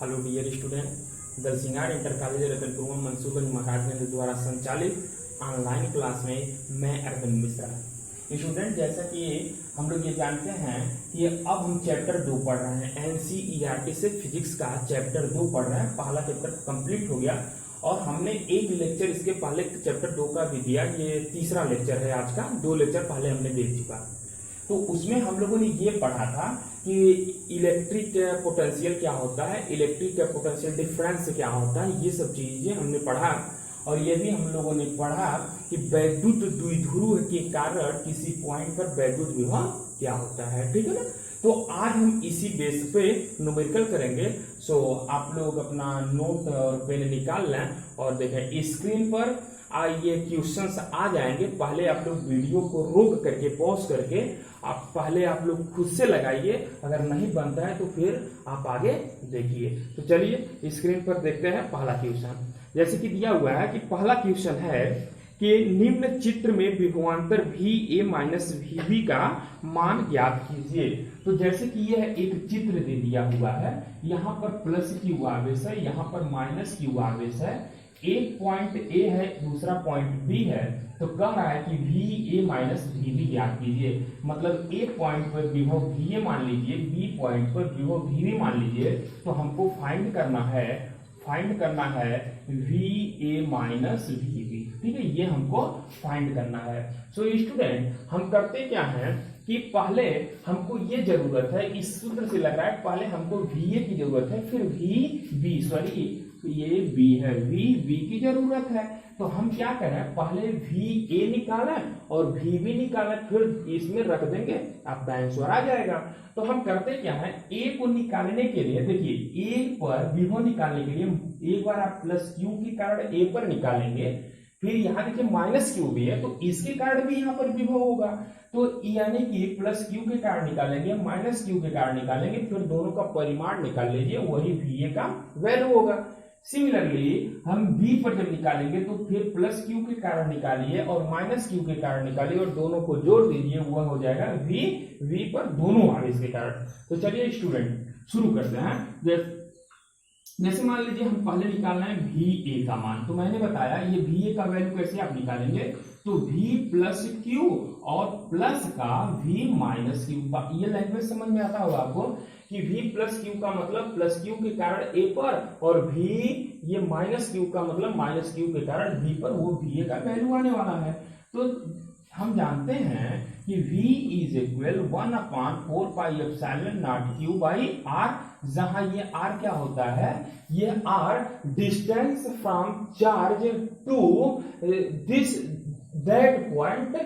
Hello dear student, Dalsingar inter college Ratanpur में मनसूबगंज मकान केंद्र द्वारा संचालित ऑनलाइन क्लास में मैं अरविंद मिश्रा। स्टूडेंट, जैसा कि हम लोग ये जानते हैं कि अब हम चैप्टर 2 पढ़ रहे हैं। एनसीईआरटी से फिजिक्स का चैप्टर 2 पढ़ रहे हैं। पहला चैप्टर कंप्लीट हो गया और हमने एक लेक्चर इसके पहले चैप्टर 2 का भी दिया। ये तीसरा लेक्चर है आज का। 2 लेक्चर पहले हमने दे चुका। तो उसमें हम लोगों ने ये पढ़ा था कि इलेक्ट्रिक पोटेंशियल क्या होता है, इलेक्ट्रिक पोटेंशियल डिफरेंस क्या होता है, ये सब चीजें हमने पढ़ा। और ये भी हम लोगों ने पढ़ा कि वैद्युत द्विध्रुव के कारण किसी पॉइंट पर वैद्युत विभव क्या होता है। ठीक है ना। तो आज हम इसी बेस पे न्यूमेरिकल करेंगे। सो आप लोग अपना नोट और पेन निकाल लें और देखें स्क्रीन पर ये क्वेश्चंस आ जाएंगे। पहले आप लोग वीडियो को रोक करके पॉज करके आप लोग खुद से लगाइए। अगर नहीं बनता है तो फिर आप आगे देखिए। तो चलिए स्क्रीन पर देखते हैं पहला क्वेश्चन। जैसे कि दिया हुआ है कि पहला क्वेश्चन है कि निम्न चित्र में विभवांतर VA माइनस VB का मान ज्ञात कीजिए। तो जैसे कि यह एक चित्र दे दिया हुआ है, यहाँ पर प्लस क्यू आवेश है, यहाँ पर माइनस क्यू आवेश है। एक पॉइंट A है, दूसरा पॉइंट B है। तो कह रहा है कि VA माइनस VB ज्ञात कीजिए। मतलब A पॉइंट पर विभव VA मान लीजिए, B पॉइंट पर विभव VB मान लीजिए। तो हमको फाइंड करना है VA माइनस VB। ठीक है, ये हमको फाइंड करना है। सो स्टूडेंट, हम करते क्या है कि पहले हमको ये जरूरत है, इस सूत्र से लग रहा है पहले हमको VA की जरूरत है, फिर VB, सॉरी ये B है, VB की जरूरत है। तो हम क्या करें, पहले VA निकालें और VB निकालें, फिर इसमें रख देंगे, आपका आंसर आ जाएगा। तो हम करते क्या है, A को निकालने के लिए देखिए A पर विभव निकालने के लिए एक बार आप प्लस Q के कारण A पर निकालेंगे, फिर यहाँ देखिए माइनस क्यू भी है तो इसके कारण भी यहाँ पर विभव होगा। तो यानी कि प्लस क्यू के कारण निकालेंगे, माइनस क्यू के कारण निकालेंगे, फिर दोनों का परिमाण निकाल लीजिए, वही VA का वैल्यू होगा। सिमिलरली हम B पर जब निकालेंगे तो फिर प्लस क्यू के कारण निकालिए और माइनस क्यू के कारण निकालिए और दोनों को जोड़ दीजिए, वह हो जाएगा V पर दोनों आवेश के कारण। तो चलिए स्टूडेंट शुरू करते हैं। जैसे मान लीजिए हम पहले निकालना है VA का मान। तो मैंने बताया ये VA का वैल्यू कैसे आप निकालेंगे, तो V प्लस क्यू और प्लस का V माइनस क्यू। ये लैंग्वेज समझ में आता होगा आपको कि V प्लस क्यू का मतलब प्लस क्यू के कारण A पर, और V ये माइनस क्यू का मतलब माइनस क्यू के कारण B पर, वो VA का वैल्यू आने वाला है। तो हम जानते हैं कि V is equal 1/4 pi epsilon nought Q by R, जहां ये R क्या होता है, ये R distance from charge to this that point.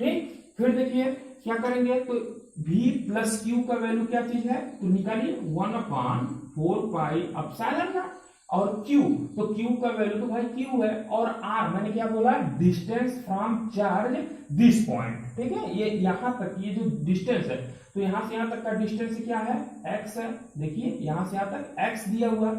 ठीक, फिर देखिए क्या करेंगे, तो V प्लस Q का वैल्यू क्या चीज है, तो निकालिए 1/4 पाई एप्सिलॉन नॉट, और Q, तो Q का वैल्यू तो भाई Q है, और R मैंने क्या बोला, distance from charge this point. ठीक है, ये यहां तक ये जो डिस्टेंस है, तो यहां से यहां तक का डिस्टेंस क्या है, x है। देखिए यहां से यहां तक x दिया हुआ,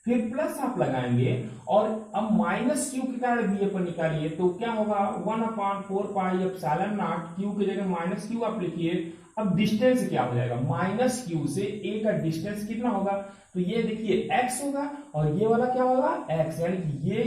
फिर प्लस आप लगाएंगे और अब माइनस क्यू के कारण VA पर निकालिए। तो क्या होगा, 1/4 पाई एप्सिलॉन नॉट, Q की जगह माइनस क्यू आप लिखिए। अब डिस्टेंस क्या हो जाएगा, माइनस क्यू से A का डिस्टेंस कितना होगा, तो ये देखिए x होगा और ये वाला क्या होगा, x, यानी कि ये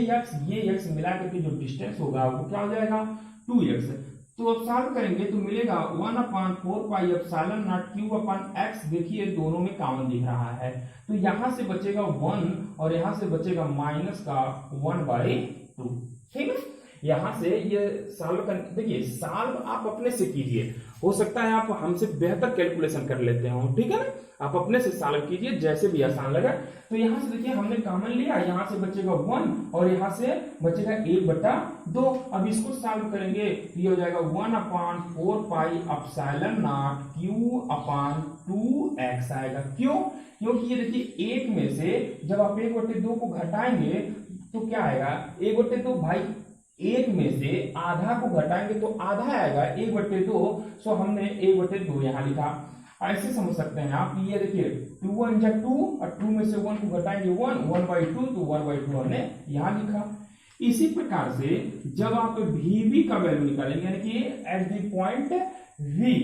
x मिला करके जो डिस्टेंस होगा वो क्या हो जाएगा, 2x। तो अब सॉल्व करेंगे तो मिलेगा 1/4 पाई एप्सिलॉन नॉट Q अपन x। देखिए दोनों में कॉमन दिख रहा है, तो यहां से बचेगा 1 और यहां से बचेगा माइनस का 1/2। ठीक है, यहां से ये सॉल्व कर, देखिए सॉल्व आप अपने से कीजिए, हो सकता है आप हमसे बेहतर कैलकुलेशन कर लेते हो। ठीक है ना, आप अपने से सॉल्व कीजिए जैसे भी आसान लगे। तो यहां से देखिए हमने कॉमन लिया, यहां से बचेगा 1 और यहां से बचेगा 1/2। अब इसको सॉल्व करेंगे तो ये हो जाएगा 1/4 पाई एप्सिलॉन नॉट Q अपान 2x आएगा। क्यों, क्योंकि ये देखिए एक में से जब आप 1/2 को घटाएंगे तो क्या आएगा, 1/2 भाई, एक में से आधा को घटाएंगे तो आधा आएगा 1/2। सो हमने 1/2 यहां लिखा। ऐसे समझ सकते हैं आप, ये देखिए 2 1 जा 2 और 2 में से 1 को घटाएंगे 1, 1/2, तो 1/2 हमने यहां लिखा। इसी प्रकार से जब आप VB का वैल्यू निकालेंगे, यानी कि एट द पॉइंट V,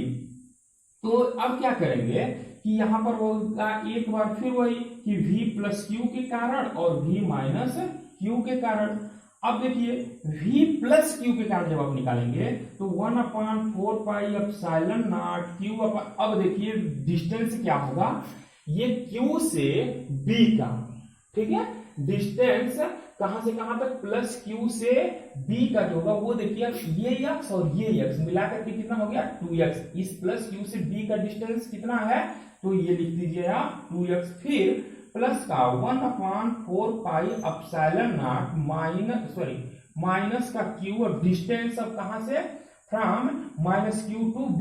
तो अब क्या करेंगे कि यहाँ पर होगा एक बार फिर वही कि v प्लस क्यू के कारण और v माइनस क्यू के कारण। अब देखिए v प्लस क्यू के कारण जब आप निकालेंगे तो 1/4 क्यू अपन, अब देखिए डिस्टेंस क्या होगा, ये q से b का, ठीक है, डिस्टेंस कहां से कहां तक, प्लस q से b का जो होगा वो देखिए ये x और ये x मिलाकर के कितना हो गया 2x। इस प्लस q से b का डिस्टेंस कितना है, तो ये लिख दीजिए आप 2x। फिर प्लस का 1/4 माइनस का q, अब डिस्टेंस अब कहां से, from minus q to b,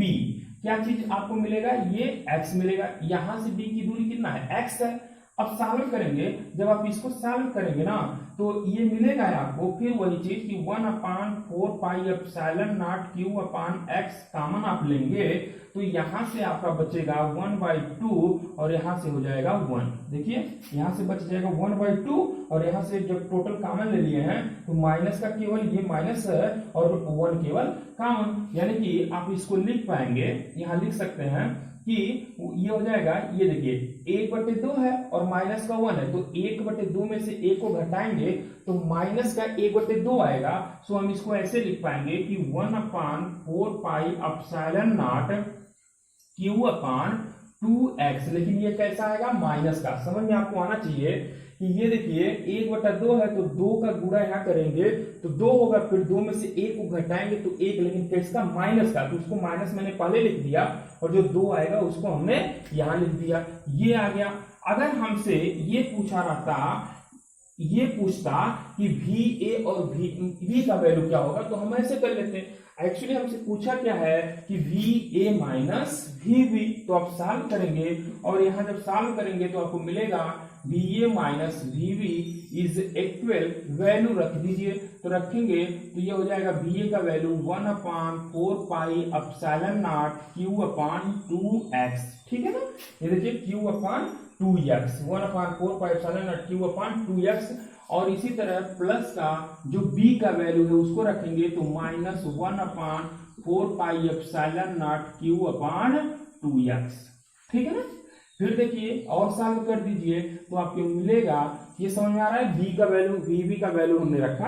क्या चीज आपको मिलेगा, ये x मिलेगा। यहां से b की दूरी कितना है, x है। अब सॉल्व करेंगे, जब आप इसको सॉल्व करेंगे ना तो ये मिलेगा आपको फिर वही चीज कि 1/4 क्यू अपान x कॉमन आप लेंगे तो यहां से आपका बचेगा 1/2 और यहां से हो जाएगा 1। देखिए यहां से बच जाएगा 1/2 और यहां से जब टोटल कॉमन ले लिए हैं तो माइनस का केवल ये माइनस है और 1 केवल कॉमन, यानी कि आप इसको लिख पाएंगे, यहां लिख सकते हैं कि ये हो जाएगा, ये देखिए 1/2 है और माइनस का 1 है, तो 1/2 में से 1 को घटाएंगे तो माइनस का 1/2 आएगा। सो हम इसको ऐसे लिख पाएंगे कि 1/4 क्यू अपान 2x, लेकिन ये कैसा आएगा, माइनस का। समझ में आपको आना चाहिए कि ये देखिए 1/2 है तो 2 का गुणा यहाँ करेंगे तो 2 होगा, फिर 2 में से 1 को घटाएंगे तो 1, लेकिन किसका, माइनस का, तो उसको माइनस मैंने पहले लिख दिया और जो 2 आएगा उसको हमने यहाँ लिख दिया, ये आ गया। अगर हमसे ये पूछा रहता, ये पूछता कि va और v का वैल्यू क्या होगा तो हम ऐसे कर लेते हैं। एक्चुअली हमसे पूछा क्या है कि va माइनस vb, तो आप सॉल्व करेंगे और यहाँ जब सॉल्व करेंगे तो आपको मिलेगा va minus vb is equal, value रख दीजिए, तो रखेंगे तो ये हो जाएगा va का वैल्यू 1/4 क्यू अपान 2x, ठीक है ना। ये देखिए q अपान 2x, 1/4 क्यू अपान 2x, और इसी तरह प्लस का जो b का वैल्यू है उसको रखेंगे तो माइनस 1/4 क्यू अपान 2x, ठीक है ना। फिर देखिए और सॉल्व कर दीजिए तो आपको मिलेगा, ये समझ में आ रहा है, b का वैल्यू vb का वैल्यू हमने रखा।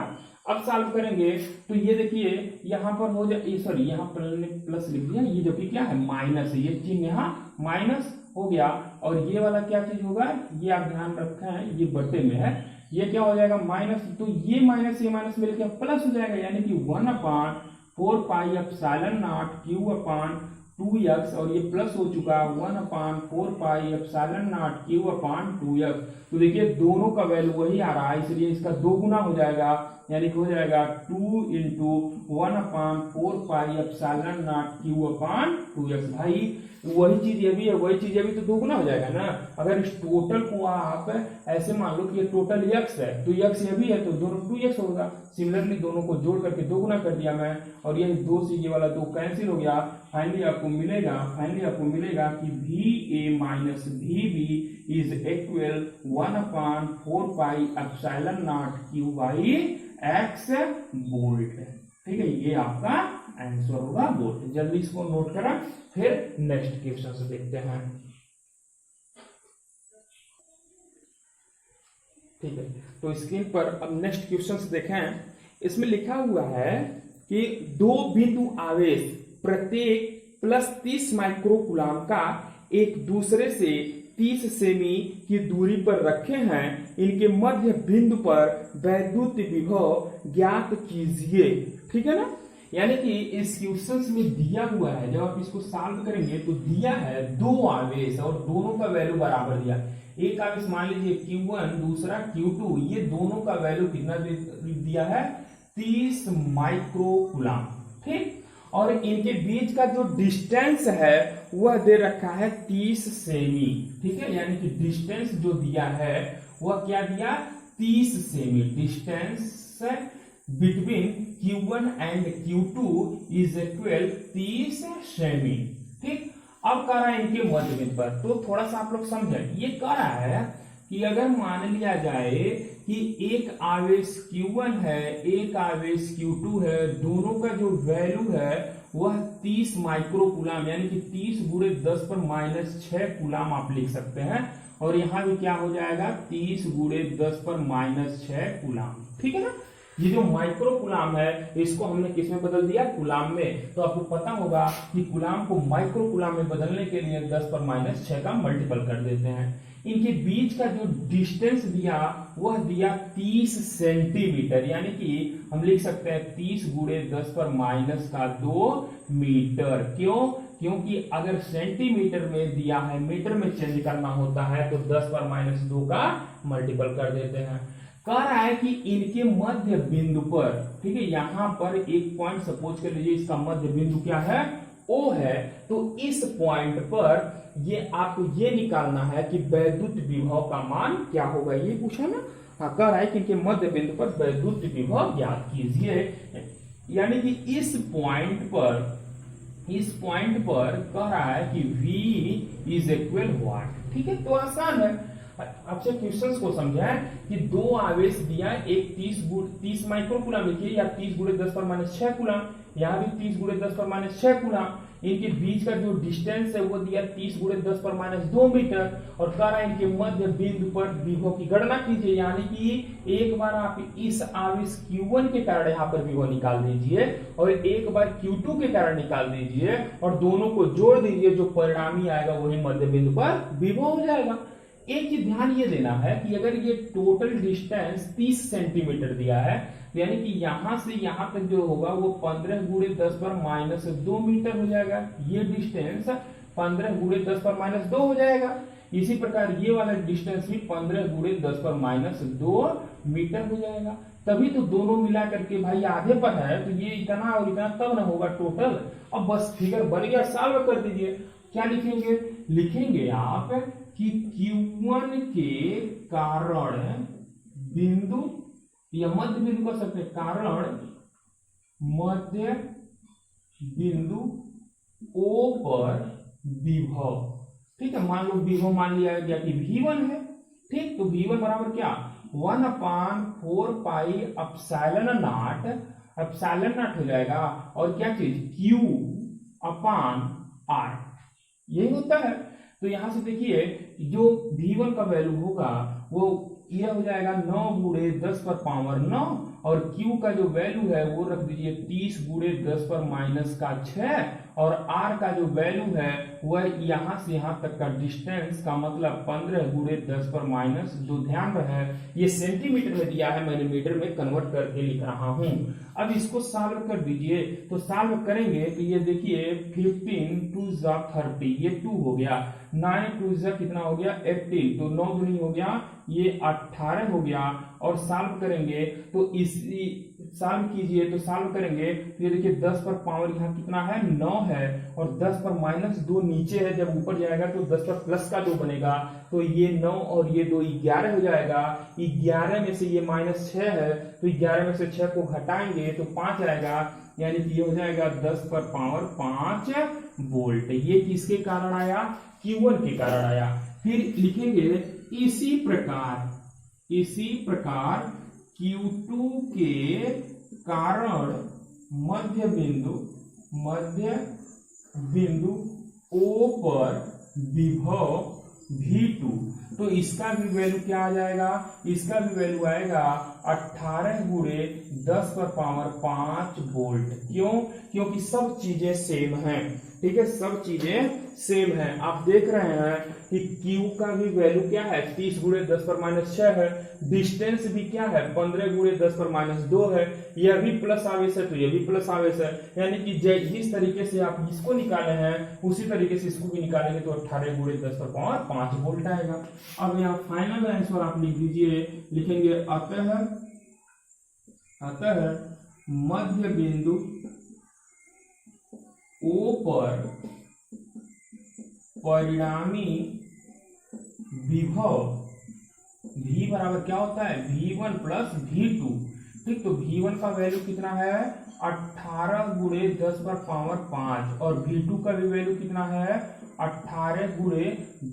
अब सॉल्व करेंगे तो ये देखिए यहाँ पर हो जाए, सॉरी यहाँ पर प्लस लिख दिया, ये जो कि क्या है माइनस है, ये चिन्ह यहाँ माइनस हो गया, और ये वाला क्या चीज होगा, ये आप ध्यान रखा है, ये बटे में है, ये क्या हो जाएगा माइनस, तो ये माइनस मिलकर प्लस हो जाएगा, यानी कि 1/4 क्यू अपान 2x, और ये प्लस हो चुका 1/4 क्यू अपान 2x। तो देखिए दोनों का वैल्यू वही आ रहा है, इसलिए इसका 2 गुना हो जाएगा, यानी कि हो जाएगा 2 × 1/4 क्यू अपान 2x। भाई वही चीज ये भी है, वही चीज ये भी, तो 2 गुना हो जाएगा ना। अगर इस टोटल को आप ऐसे मान लो कि ये टोटल x है तो x ये भी है तो दोनों 2x होगा। सिमिलरली दोनों को जोड़ करके 2 गुना कर दिया मैं, और ये 2 से ये वाला 2 कैंसिल हो गया। फाइनली आपको मिलेगा कि va minus vb is equal 1/4 Q by x volt, ठीक है। ये आपका आंसर होगा वोल्ट। जल्दी इसको नोट करा, फिर नेक्स्ट क्वेश्चन से देखते हैं, ठीक है। तो स्क्रीन पर अब नेक्स्ट क्वेश्चन देखें, इसमें लिखा हुआ है कि 2 बिंदु आवेश प्रत्येक प्लस 30 माइक्रोकूलम का एक दूसरे से 30 सेमी की दूरी पर रखे हैं, इनके मध्य बिंदु पर वैद्युत विभव ज्ञात कीजिए, ठीक है ना। यानी कि इस क्वेश्चन में दिया हुआ है, जब आप इसको सॉल्व करेंगे तो दिया है 2 आवेश और दोनों का वैल्यू बराबर दिया। एक आवेश मान लीजिए Q1, दूसरा Q2, ये दोनों का वैल्यू कितना दिया है 30 माइक्रोकूलम, ठीक। और इनके बीच का जो डिस्टेंस है वह दे रखा है 30 सेमी, ठीक है। यानी कि डिस्टेंस जो दिया है वह क्या दिया 30 semi, distance between Q1 and Q2 is equal 30 semi, ठीक। अब कह रहा है इनके मध्य बिंदु पर, तो थोड़ा सा आप लोग समझें, ये कह रहा है कि अगर मान लिया जाए कि एक आवेश Q1 है, एक आवेश Q2 है, दोनों का जो वैल्यू है वह 30 माइक्रो कूलाम यानी कि 30 गुणे 10 पर माइनस 6 कूलाम आप लिख सकते हैं। और यहां भी क्या हो जाएगा 30 गुणे 10 पर माइनस 6 कूलाम, ठीक है ना। ये जो माइक्रो कूलाम है इसको हमने किस में बदल दिया, कूलाम में। तो आपको पता होगा कि कूलाम को माइक्रो कूलाम में बदलने के लिए 10 पर माइनस 6 का मल्टीपल कर देते हैं। इनके बीच का जो डिस्टेंस दिया वह दिया 30 सेंटीमीटर, यानी कि हम लिख सकते हैं 30 गुणे 10 पर माइनस का 2 मीटर। क्यों? क्योंकि अगर सेंटीमीटर में दिया है मीटर में चेंज करना होता है तो 10 पर माइनस 2 का मल्टीपल कर देते हैं। कह रहा है कि इनके मध्य बिंदु पर, ठीक है, यहां पर एक पॉइंट सपोज कर लीजिए, इसका मध्य बिंदु क्या है, O है। तो इस पॉइंट पर ये आपको ये निकालना है कि वैद्युत विभव का मान क्या होगा, ये पूछा ना। हाँ, कह रहा है कि इनके मध्य बिंदु पर वैद्युत विभव ज्ञात कीजिए। यानी कि इस पॉइंट पर कह रहा है कि V इज इक्वल व्हाट, ठीक है। तो आसान है, आपसे क्वेश्चंस को समझा है कि दो आवेश दिया, एक 30 माइक्रो कूलाम लिखिए या 30 गुणे 10 पर माइनस 6 कूलाम, यहाँ भी 30 गुणे 10 पर माइनस 6 कूलाम। इनके बीच का जो डिस्टेंस है वो दिया 30 गुणे 10 पर माइनस 2 मीटर। और कह रहा है इनके मध्य बिंदु पर विभव की गणना कीजिए, यानी कि एक बार आप इस आवेश Q1 के कारण यहाँ पर विभव निकाल दीजिए और एक बार Q2 के कारण निकाल दीजिए और दोनों को जोड़ दीजिए, जो परिणामी आएगा वही मध्य बिंदु पर विभव हो जाएगा। एक चीज ध्यान ये देना है कि अगर ये टोटल डिस्टेंस 30 सेंटीमीटर दिया है, यानी कि यहां से यहां तक जो होगा वो 15 गुणे 10 पर माइनस 2 मीटर हो जाएगा। ये डिस्टेंस 15 गुणे 10 पर माइनस 2 हो जाएगा। इसी प्रकार ये वाला डिस्टेंस भी 15 गुणे 10 पर माइनस 2 मीटर हो जाएगा। तभी तो दोनों मिला करके भाई आधे पर है, तो ये इतना और इतना तब ना होगा टोटल। अब बस फिगर बन गया, सॉल्व कर दीजिए। क्या लिखेंगे, लिखेंगे आप कि Q1 के कारण बिंदु या मध्य बिंदु कर सकते हैं, कारण मध्य बिंदु O पर विभव, ठीक है। मान लो विभव मान लिया गया कि V1 है, ठीक। तो V1 बराबर क्या, 1/4 pi epsilon not, epsilon not हो जाएगा और क्या चीज Q/R, यही होता है। तो यहां से देखिए जो V1 का वैल्यू होगा वो यह हो जाएगा 9 गुणे 10 पर पावर 9 और Q का जो वैल्यू है वो रख दीजिए 30 गुणे 10 पर माइनस का 6 और R का जो वैल्यू है वह यहां से यहां तक का डिस्टेंस का मतलब 15 गुणे 10 पर माइनस 2। ध्यान रहे ये सेंटीमीटर में दिया है, मैंने मीटर में कन्वर्ट करके लिख रहा हूं। अब इसको सॉल्व कर दीजिए। तो सॉल्व करेंगे तो ये देखिए 15 2 जा 30, ये 2 हो गया, 9 2 जा कितना हो गया 18, तो 9 दूनी हो गया ये 18 हो गया। और सॉल्व करेंगे तो इसी सॉल्व कीजिए, तो सॉल्व करेंगे तो ये देखिए 10 पर पावर यहाँ कितना है 9 है और 10 पर माइनस 2 नीचे है, जब ऊपर जाएगा तो 10 पर प्लस का 2 बनेगा, तो ये 9 और ये 2 11 हो जाएगा। 11 में से ये माइनस 6 है तो 11 में से 6 को घटाएंगे तो 5 आएगा, यानी कि ये हो जाएगा 10 पर पावर 5 वोल्ट। ये किसके कारण आया, Q1 के कारण आया। फिर लिखेंगे इसी प्रकार Q2 के कारण मध्य बिंदु O पर विभव V2, तो इसका भी वैल्यू क्या आ जाएगा, इसका भी वैल्यू आएगा 18 गुणे 10 पर पावर 5 वोल्ट। क्यों, क्योंकि सब चीजें सेम हैं, ठीक है, सब चीजें सेम है। आप देख रहे हैं कि Q का भी वैल्यू क्या है 30 गुणे 10 पर माइनस 6 है, डिस्टेंस भी क्या है 15 गुणे 10 पर माइनस 2 है, यह भी प्लस आवेश है तो यह भी प्लस आवेश है। यानी कि जिस तरीके से आप इसको निकाले हैं उसी तरीके से इसको भी निकालेंगे तो 18 गुणे 10 पर पावर 5 वोल्ट आएगा। अब यहाँ फाइनल आंसर आप लिख दीजिए, लिखेंगे अतः मध्य बिंदु O पर परिणामी विभव V बराबर क्या होता है V1 प्लस V2, ठीक। तो V1 का वैल्यू कितना है 18 गुणे 10 पर पावर 5 और V2 का भी वैल्यू कितना है 18 गुणे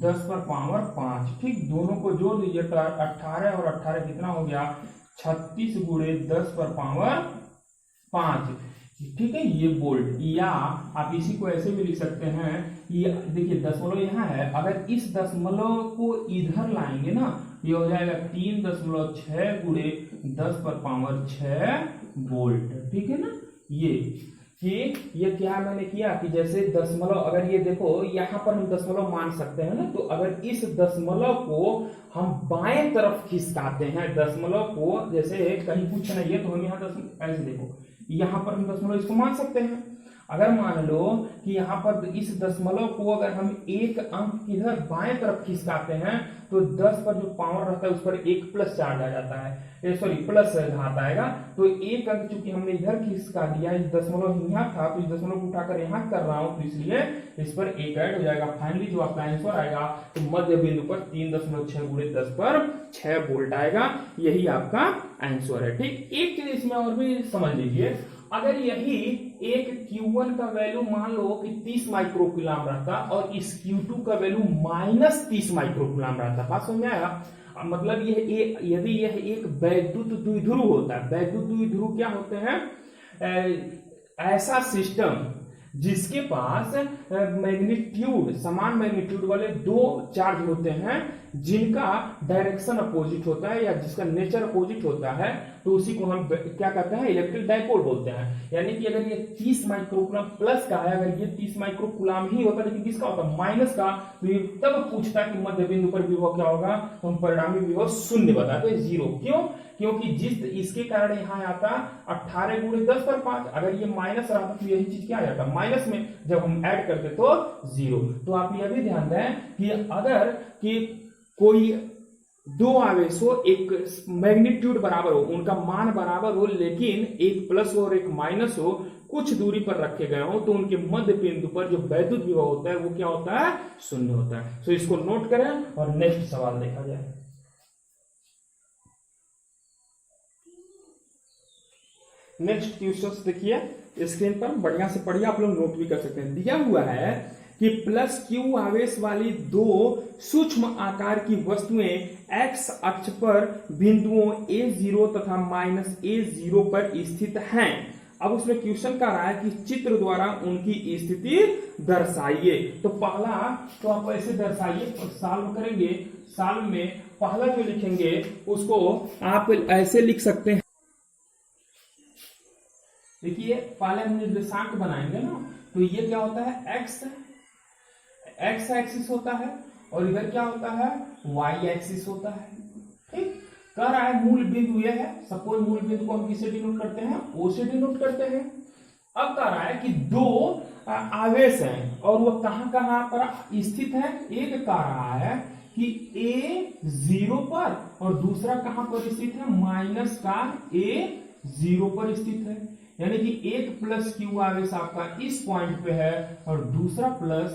10 पर पावर 5। ठीक, दोनों को जोड़ दीजिए तो 18 और 18 कितना हो गया 36 गुणे 10 पर पावर 5। ठीक है, ये वोल्ट। या आप इसी को ऐसे भी लिख सकते हैं, ये देखिए दशमलव यहाँ है, अगर इस दशमलव को इधर लाएंगे ना, ये हो जाएगा 3.6 गुणे 10 पर पावर 6 वोल्ट। ठीक है ना, ये क्या मैंने किया कि जैसे दशमलव, अगर ये देखो यहाँ पर हम दशमलव मान सकते हैं ना, तो अगर इस दशमलव को हम बाएं तरफ खिसकाते हैं, दशमलव को जैसे कहीं कुछ नहीं है तो हम यहाँ ऐसे देखो, यहाँ पर हम दशमलव इसको मान सकते हैं। अगर मान लो कि यहाँ पर इस दशमलव को अगर हम एक अंक इधर बाएं तरफ खिसकाते हैं तो 10 पर जो पावर रहता है उस पर एक प्लस चार्ज आ जाता है, सॉरी प्लस घात आएगा। तो एक अंक चूंकि हमने इधर खिसका दिया, इस दशमलव यहाँ था तो इस दशमलव को उठाकर यहाँ कर रहा हूँ, तो इसलिए इस पर एक ऐड हो जाएगा। फाइनली जो आपका आंसर आएगा तो मध्य बिंदु पर 3.6 गुणे 10 पर 6 वोल्ट आएगा। यही आपका आंसर है। ठीक, एक चीज इसमें और भी समझ लीजिए, अगर यही एक Q1 का वैल्यू मान लो कि 30 माइक्रोकुलाम रहता और इस Q2 का वैल्यू -30 माइक्रोकुलाम रहता, बात समझ में आया? मतलब यदि यह एक वैद्युत द्विध्रुव होता है, वैद्युत द्विध्रुव क्या होते हैं? ऐसा सिस्टम जिसके पास मैग्नीट्यूड, समान मैग्नीट्यूड वाले दो चार्ज होते हैं जिनका डायरेक्शन अपोजिट होता है या जिसका नेचर अपोजिट होता है, तो उसी को हम क्या कहते हैं? इलेक्ट्रिक डायपोल बोलते हैं। यानी कि अगर ये 30 माइक्रोकुलाम प्लस का है, अगर ये 30 माइक्रोकुलाम ही होता लेकिन किसका होता माइनस का, तो ये तब पूछता है कि मध्य बिंदु पर विभव क्या होगा, तो हम परिणामी विभव शून्य बताते हैं, 0। क्यों? क्योंकि जिस इसके कारण यहाँ आता 18 गुणे 10 पर 5, अगर ये माइनस रहा तो यही चीज क्या आ जाता माइनस में, जब हम ऐड करते तो 0। तो आप यह भी ध्यान दें कि अगर कि कोई दो आवेश हो, एक मैग्नीट्यूड बराबर हो, उनका मान बराबर हो, लेकिन एक प्लस हो और एक माइनस हो, कुछ दूरी पर रखे गए हो, तो उनके मध्य बिंदु पर जो वैद्युत विभव होता है वो क्या होता है? शून्य होता है। तो इसको नोट करें और नेक्स्ट सवाल देखा जाए। नेक्स्ट क्वेश्चन देखिए स्क्रीन पर, बढ़िया से पढ़िए, आप लोग नोट भी कर सकते हैं। दिया हुआ है कि +Q आवेश वाली दो सूक्ष्म आकार की वस्तुएं x अक्ष पर बिंदुओं A0 तथा -A0 पर स्थित हैं। अब उसमें क्वेश्चन कर रहा है कि चित्र द्वारा उनकी स्थिति दर्शाइए। तो पहला तो आप ऐसे दर्शाइए, सॉल्व करेंगे, सॉल्व में पहला जो लिखेंगे उसको आप ऐसे लिख सकते हैं। देखिए पहले हम निर्देशांक बनाएंगे ना, तो ये क्या होता है? एक्स एक्सिस होता है और इधर क्या होता है? वाई एक्सिस होता है। ठीक, कह रहा है मूल बिंदु ये है, सपोज मूल बिंदु को हम किससे डिनोट करते हैं? ओ से डिनोट करते हैं। अब कह रहा है कि दो आवेश हैं और वो कहां कहां पर स्थित है। एक कह रहा है कि A0 पर और दूसरा कहां पर स्थित है? माइनस का A0 पर स्थित है। यानी कि एक +Q आवेश आपका इस पॉइंट पे है और दूसरा प्लस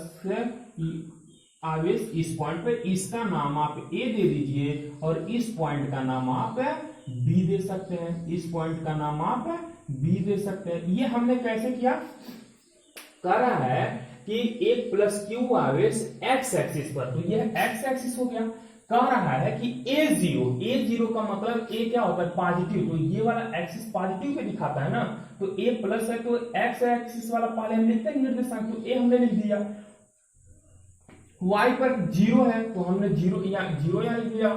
आवेश इस पॉइंट पे, इसका नाम आप A दे दीजिए और इस पॉइंट का नाम आप B दे सकते हैं, इस पॉइंट का नाम आप B दे सकते हैं। ये हमने कैसे किया? कह रहा है कि एक +Q आवेश x एक्सिस पर, तो यह x एक्सिस हो गया। कह रहा है कि A0 का मतलब A क्या होता है? पॉजिटिव, तो ये वाला एक्सिस पॉजिटिव पे दिखाता है ना, तो A प्लस है तो x एक्सिस वाला पहले हम लिखते हैं निर्देशांक, तो A हमने लिख दिया। y पर 0 है तो हमने 0 यहाँ लिख दिया।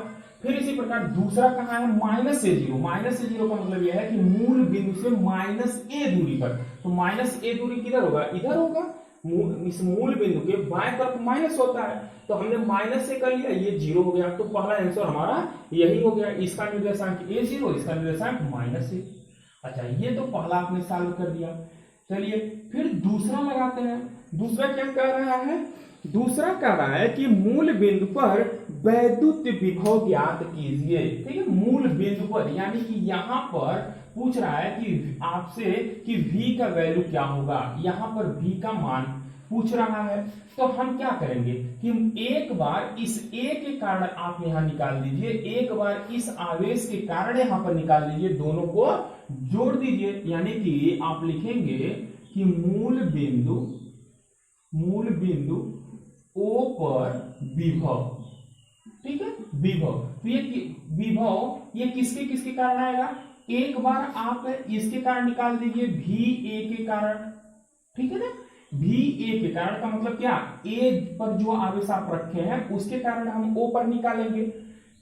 फिर इसी प्रकार दूसरा कहाँ है? -A0 का मतलब यह है कि मूल बिंदु से -A दूरी पर, तो -A दूरी किधर होगा? इधर होगा। इस मूल बिंदु के बाएं तरफ माइनस होता है, तो हमने माइनस से कर लिया, ये 0 हो गया। तो पहला आंसर हमारा यही हो गया। इसका निर्देशांक A0, इसका निर्देशांक -A। अच्छा, ये तो पहला आपने सॉल्व कर दिया। चलिए फिर दूसरा लगाते हैं। दूसरा क्या कह रहा है? दूसरा कह रहा है कि मूल बिंदु पर वैद्युत विभव ज्ञात कीजिए। ठीक है, मूल बिंदु पर, यानी कि यहाँ पर पूछ रहा है कि आपसे कि V का वैल्यू क्या होगा, यहाँ पर V का मान पूछ रहा है। तो हम क्या करेंगे कि एक बार इस A के कारण आप यहाँ निकाल दीजिए, एक बार इस आवेश के कारण यहाँ पर निकाल दीजिए, दोनों को जोड़ दीजिए। यानी कि आप लिखेंगे कि मूल बिंदु O पर विभव, ठीक है, विभव। तो ये विभव ये किसके किसके कारण आएगा, एक बार आप इसके कारण निकाल दीजिए VA के कारण, ठीक है ना। VA के कारण का मतलब क्या, A पर जो आवेश आप रखे हैं उसके कारण हम O पर निकालेंगे।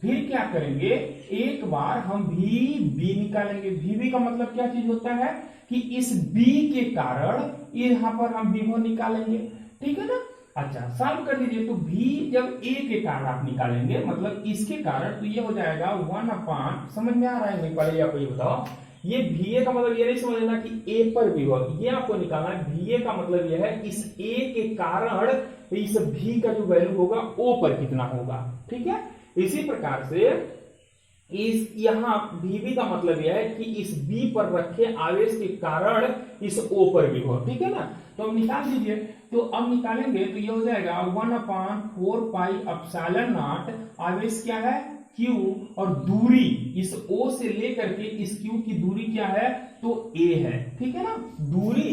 फिर क्या करेंगे, एक बार हम VB निकालेंगे। VB का मतलब क्या चीज होता है कि इस B के कारण यहां पर हम विभव निकालेंगे, ठीक है ना। अच्छा, सॉल्व कर दीजिए। तो V जब A के कारण आप निकालेंगे मतलब इसके कारण, तो ये हो जाएगा 1/, समझ में आ रहा है नहीं, पहले आप ये बताओ, ये VA का मतलब ये नहीं समझना कि A पर विभव, ये आपको निकालना है। VA का मतलब ये है इस A के कारण इस V का जो वैल्यू होगा O पर कितना होगा, ठीक है। इसी प्रकार से इस यहां VB का मतलब यह है कि इस B पर रखे आवेश के कारण इस O पर विभव, ठीक है ना। तो अब निकाल दीजिए। तो अब निकालेंगे तो ये हो जाएगा 1/4πε0। आवेश क्या है, Q, और दूरी इस O से लेकर के इस Q की दूरी क्या है, तो A है, ठीक है ना। दूरी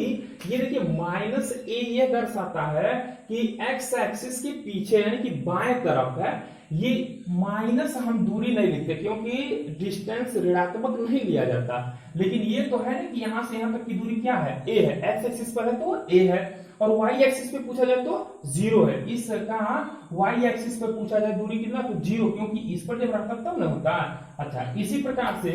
ये देखिए -A ये दर्शाता है कि x एक्सिस के पीछे यानी कि बाएं तरफ है। ये माइनस हम दूरी नहीं लिखते क्योंकि डिस्टेंस ऋणात्मक नहीं लिया जाता, लेकिन ये तो है ना कि यहां से यहां तक की दूरी क्या है, A है। x एक्सिस पर है तो A है, और y एक्सिस पे पूछा जाए तो 0 है। इसका y एक्सिस पर पूछा जाए दूरी कितना, तो 0, क्योंकि इस पर जब रखता तब ना होता। अच्छा, इसी प्रकार से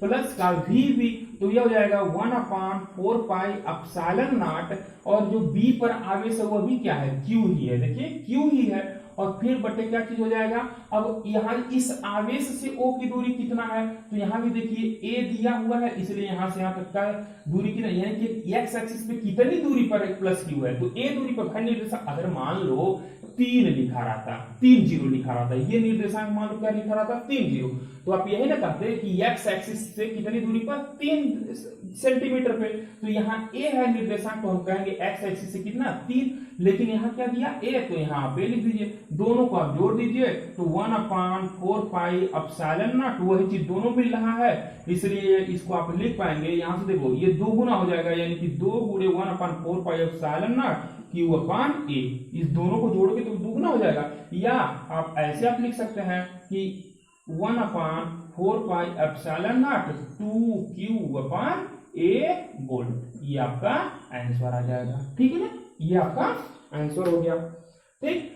प्लस का VB, तो यह हो जाएगा 1/4πε0, और जो B पर आवेश है वो भी क्या है, Q ही है, देखिए Q ही है। और फिर बटे क्या चीज हो जाएगा, अब यहाँ इस आवेश से O की दूरी कितना है, तो यहाँ भी देखिए A दिया हुआ है, इसलिए यहाँ से यहाँ तक का दूरी कितना, यानी कि x एक्सिस पे कितनी दूरी पर प्लस Q है, तो A दूरी पर निर्देशांक अगर मान लो 3 लिखा रहता, 3 0 लिखा रहता, ये निर्देशांक मान लो क्या लिखा रहता, 3 0, तो आप यही ना कहते कि x एक्सिस से कितनी दूरी पर, 3 सेंटीमीटर पे। तो यहाँ A है निर्देशांक, तो हम कहेंगे x एक्सिस से कितना, 3, लेकिन यहाँ क्या दिया A, तो यहाँ आप A लिख दीजिए। दोनों को आप जोड़ दीजिए तो 1/4πε0, वही चीज दोनों मिल रहा है, इसलिए इसको आप लिख पाएंगे। यहां से देखो ये 2 गुना हो जाएगा, यानी कि 2 गुणे 1/4πε0 Q/A। इस दोनों को जोड़ोगे तो 2 गुना हो जाएगा, या आप ऐसे आप लिख सकते हैं कि 1/4πε0 2Q/A वोल्ट। ये आपका आंसर आ जाएगा, ठीक है ना, ये आपका आंसर हो गया, ठीक।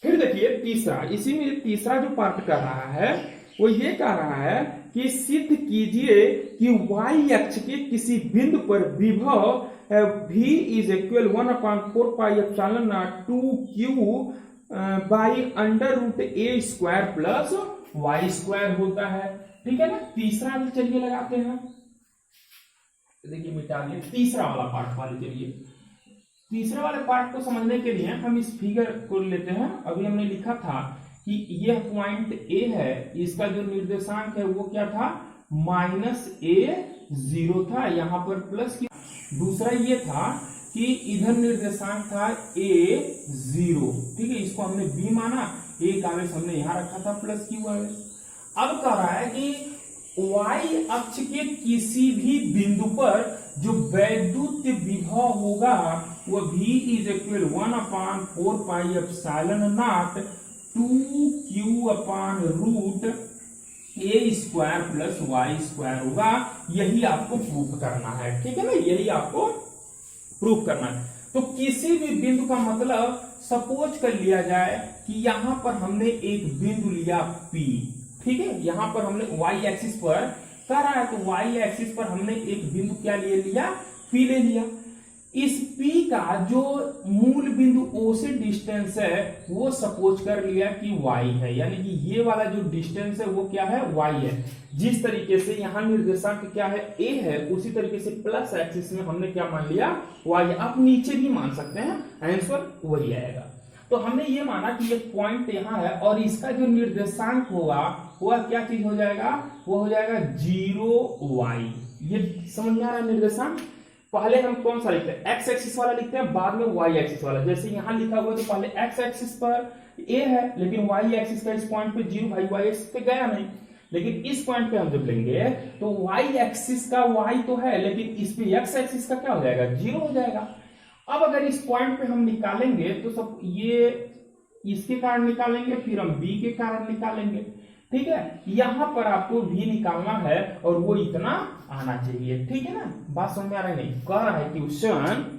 फिर देखिए तीसरा, इसी में तीसरा जो पार्ट कर रहा है वो ये कह रहा है कि सिद्ध कीजिए कि y अक्ष के किसी बिंदु पर विभव V is equal 1/4πε0 2Q/√A² plus y² होता है, ठीक है ना। तीसरा भी चलिए लगाते हैं, देखिए मिटा दिए तीसरा वाला पार्ट वाले। चलिए तीसरे वाले पार्ट को समझने के लिए हम इस फिगर को लेते हैं। अभी हमने लिखा था कि यह पॉइंट A है, इसका जो निर्देशांक है वो क्या था, -A0 था, यहां पर प्लस की। दूसरा ये था कि इधर निर्देशांक था A0, ठीक है, इसको हमने B माना, एक आवेश हमने यहां रखा था प्लस Q आवेश। अब कह रहा है कि y अक्ष के किसी भी बिंदु पर जो वैद्युत विभव होगा वो V is equal 1/4πε0 2Q/√A² plus y² होगा। यही आपको प्रूफ करना है, ठीक है ना, यही आपको प्रूफ करना है। तो किसी भी बिंदु का मतलब सपोज कर लिया जाए कि यहां पर हमने एक बिंदु लिया P, ठीक है, यहां पर हमने y एक्सिस पर कर रहा है, तो y एक्सिस पर हमने एक बिंदु क्या ले लिया, P ले लिया। इस P का जो मूल बिंदु O से डिस्टेंस है वो सपोज कर लिया कि y है, यानी कि ये वाला जो डिस्टेंस है वो क्या है, y है। जिस तरीके से यहाँ निर्देशांक क्या है, A है, उसी तरीके से प्लस एक्सिस में हमने क्या मान लिया, y। आप नीचे भी मान सकते हैं, आंसर वही आएगा। तो हमने ये माना कि ये पॉइंट यहाँ है और इसका जो निर्देशांक होगा वह क्या चीज हो जाएगा, वो हो जाएगा 0y। ये समझ में आ रहा है निर्देशांक। पहले हम कौन सा लिखते हैं, x एक्सिस वाला लिखते हैं, बाद में y एक्सिस वाला। जैसे यहां लिखा हुआ है तो पहले x एक्सिस पर A है, लेकिन y एक्सिस का इस पॉइंट पे 0, भाई y एक्सिस पे गया नहीं, लेकिन इस पॉइंट पे हम जब लेंगे तो y एक्सिस का y तो है, लेकिन इस पे x एक्सिस का क्या हो जाएगा, 0 हो जाएगा। अब अगर इस पॉइंट पे हम निकालेंगे तो सब ये इसके कारण निकालेंगे, फिर हम b के कारण निकालेंगे। ठीक है, यहां पर आपको v निकालना है और वो इतना आना चाहिए। ठीक है ना, बात समझ में आ रहा है? नहीं, कह रहा है क्वेश्चन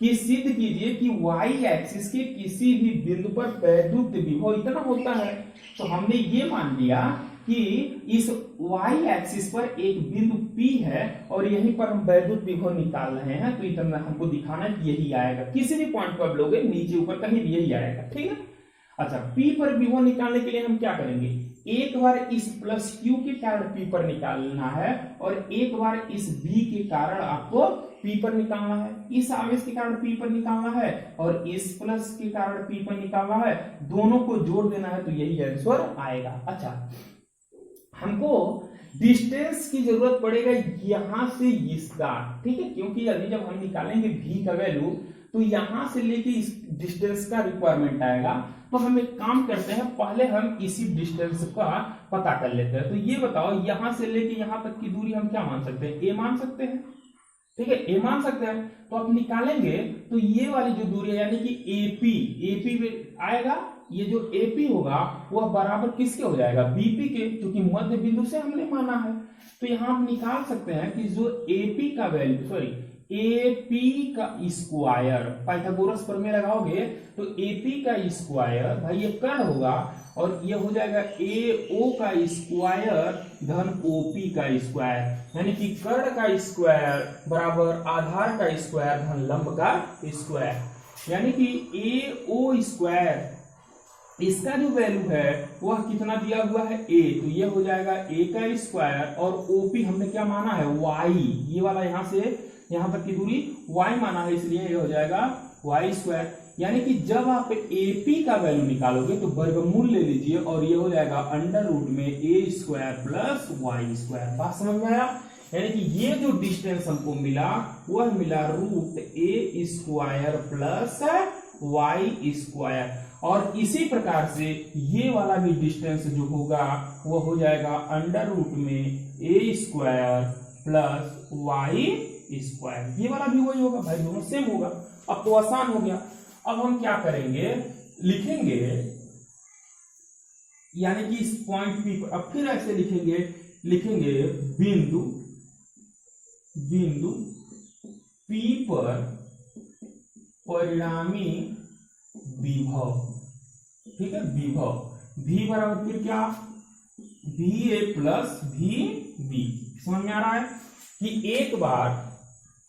कि सिद्ध कीजिए कि y एक्सिस के किसी भी बिंदु पर वैद्युत विभव इतना होता है। तो हमने ये मान लिया कि इस y एक्सिस पर एक बिंदु P है और यहीं पर हम वैद्युत विभव निकाल रहे हैं, तो इतना हमको दिखाना है कि यही आएगा। किसी भी पॉइंट पर आप लोगे, नीचे ऊपर कहीं भी यही आएगा। ठीक है, अच्छा, P पर विभव निकालने के लिए हम क्या करेंगे, एक बार इस प्लस Q के कारण P पर निकालना है और एक बार इस B के कारण आपको P पर निकालना है, इस आवेश के कारण P पर निकालना है और इस प्लस के कारण P पर निकालना है। दोनों को जोड़ देना है, तो यही आंसर आएगा। अच्छा, हमको डिस्टेंस की जरूरत पड़ेगा यहां से इसका। ठीक है, क्योंकि अभी जब हम निकालेंगे V का वैल्यू, तो यहां से लेके इस डिस्टेंस का रिक्वायरमेंट आएगा। तो हम एक काम करते हैं, पहले हम इसी डिस्टेंस का पता कर लेते हैं। तो ये बताओ, यहां से लेके यहां तक की दूरी हम क्या मान सकते हैं, a मान सकते हैं। ठीक है, a मान सकते हैं। तो आप निकालेंगे तो ये वाली जो दूरी है यानी कि AP में आएगा, ये जो AP होगा वह बराबर किसके हो जाएगा, BP के, क्योंकि मध्य बिंदु से हमने माना है। तो यहां हम निकाल सकते हैं कि जो AP का वैल्यू, सॉरी AP का स्क्वायर, पाइथागोरस प्रमेय लगाओगे तो AP का स्क्वायर भाई ये कर्ण होगा और ये हो जाएगा AO का स्क्वायर धन OP का स्क्वायर, यानी कि कर्ण का स्क्वायर बराबर आधार का स्क्वायर धन लंब का स्क्वायर, यानी कि AO स्क्वायर इसका जो वैल्यू है वह कितना दिया हुआ है a, तो ये हो जाएगा a का स्क्वायर और OP हमने क्या माना है y, ये वाला यहां से यहां तक की दूरी y माना है, इसलिए ये हो जाएगा y स्क्वायर। यानी कि जब आप AP का वैल्यू निकालोगे तो वर्गमूल ले लीजिए और ये हो जाएगा अंडर रूट में a square plus y square. बात समझ में आया? यानी कि ये जो डिस्टेंस हमको मिला वह मिला root a square plus y square, और इसी प्रकार से ये वाला भी डिस्टेंस जो होगा वो हो जाएगा अंडर रूट में a square plus y square. ये वाला भी वही होगा भाई, दोनों सेम होगा। अब तो आसान हो गया। अब हम क्या करेंगे, लिखेंगे, यानी कि इस पॉइंट P पर अब फिर ऐसे लिखेंगे बिंदु P पर परिणामी विभव। ठीक है, विभव V बराबर फिर क्या, VA प्लस VB। समझ में आ रहा है कि एक बार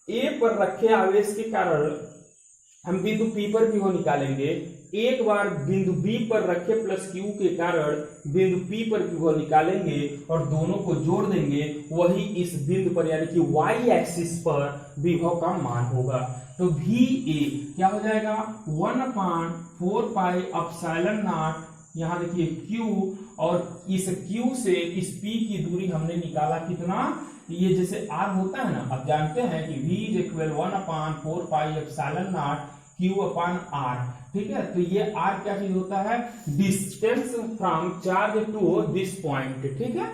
A पर रखे आवेश के कारण हम बिंदु P पर विभव निकालेंगे, एक बार बिंदु B पर रखे प्लस Q के कारण बिंदु P पर विभव निकालेंगे और दोनों को जोड़ देंगे, वही इस बिंदु पर यानी कि y एक्सिस पर विभव का मान होगा। तो VA क्या हो जाएगा 1/4 पाई एप्सिलॉन नॉट, यहां देखिए Q, और इस Q से इस P की दूरी हमने निकाला कितना, ये जैसे R होता है ना, अब जानते हैं कि V is equal 1/4 pi epsilon nought Q upon R। ठीक है, तो ये R क्या चीज होता है, distance from charge to this point. ठीक है,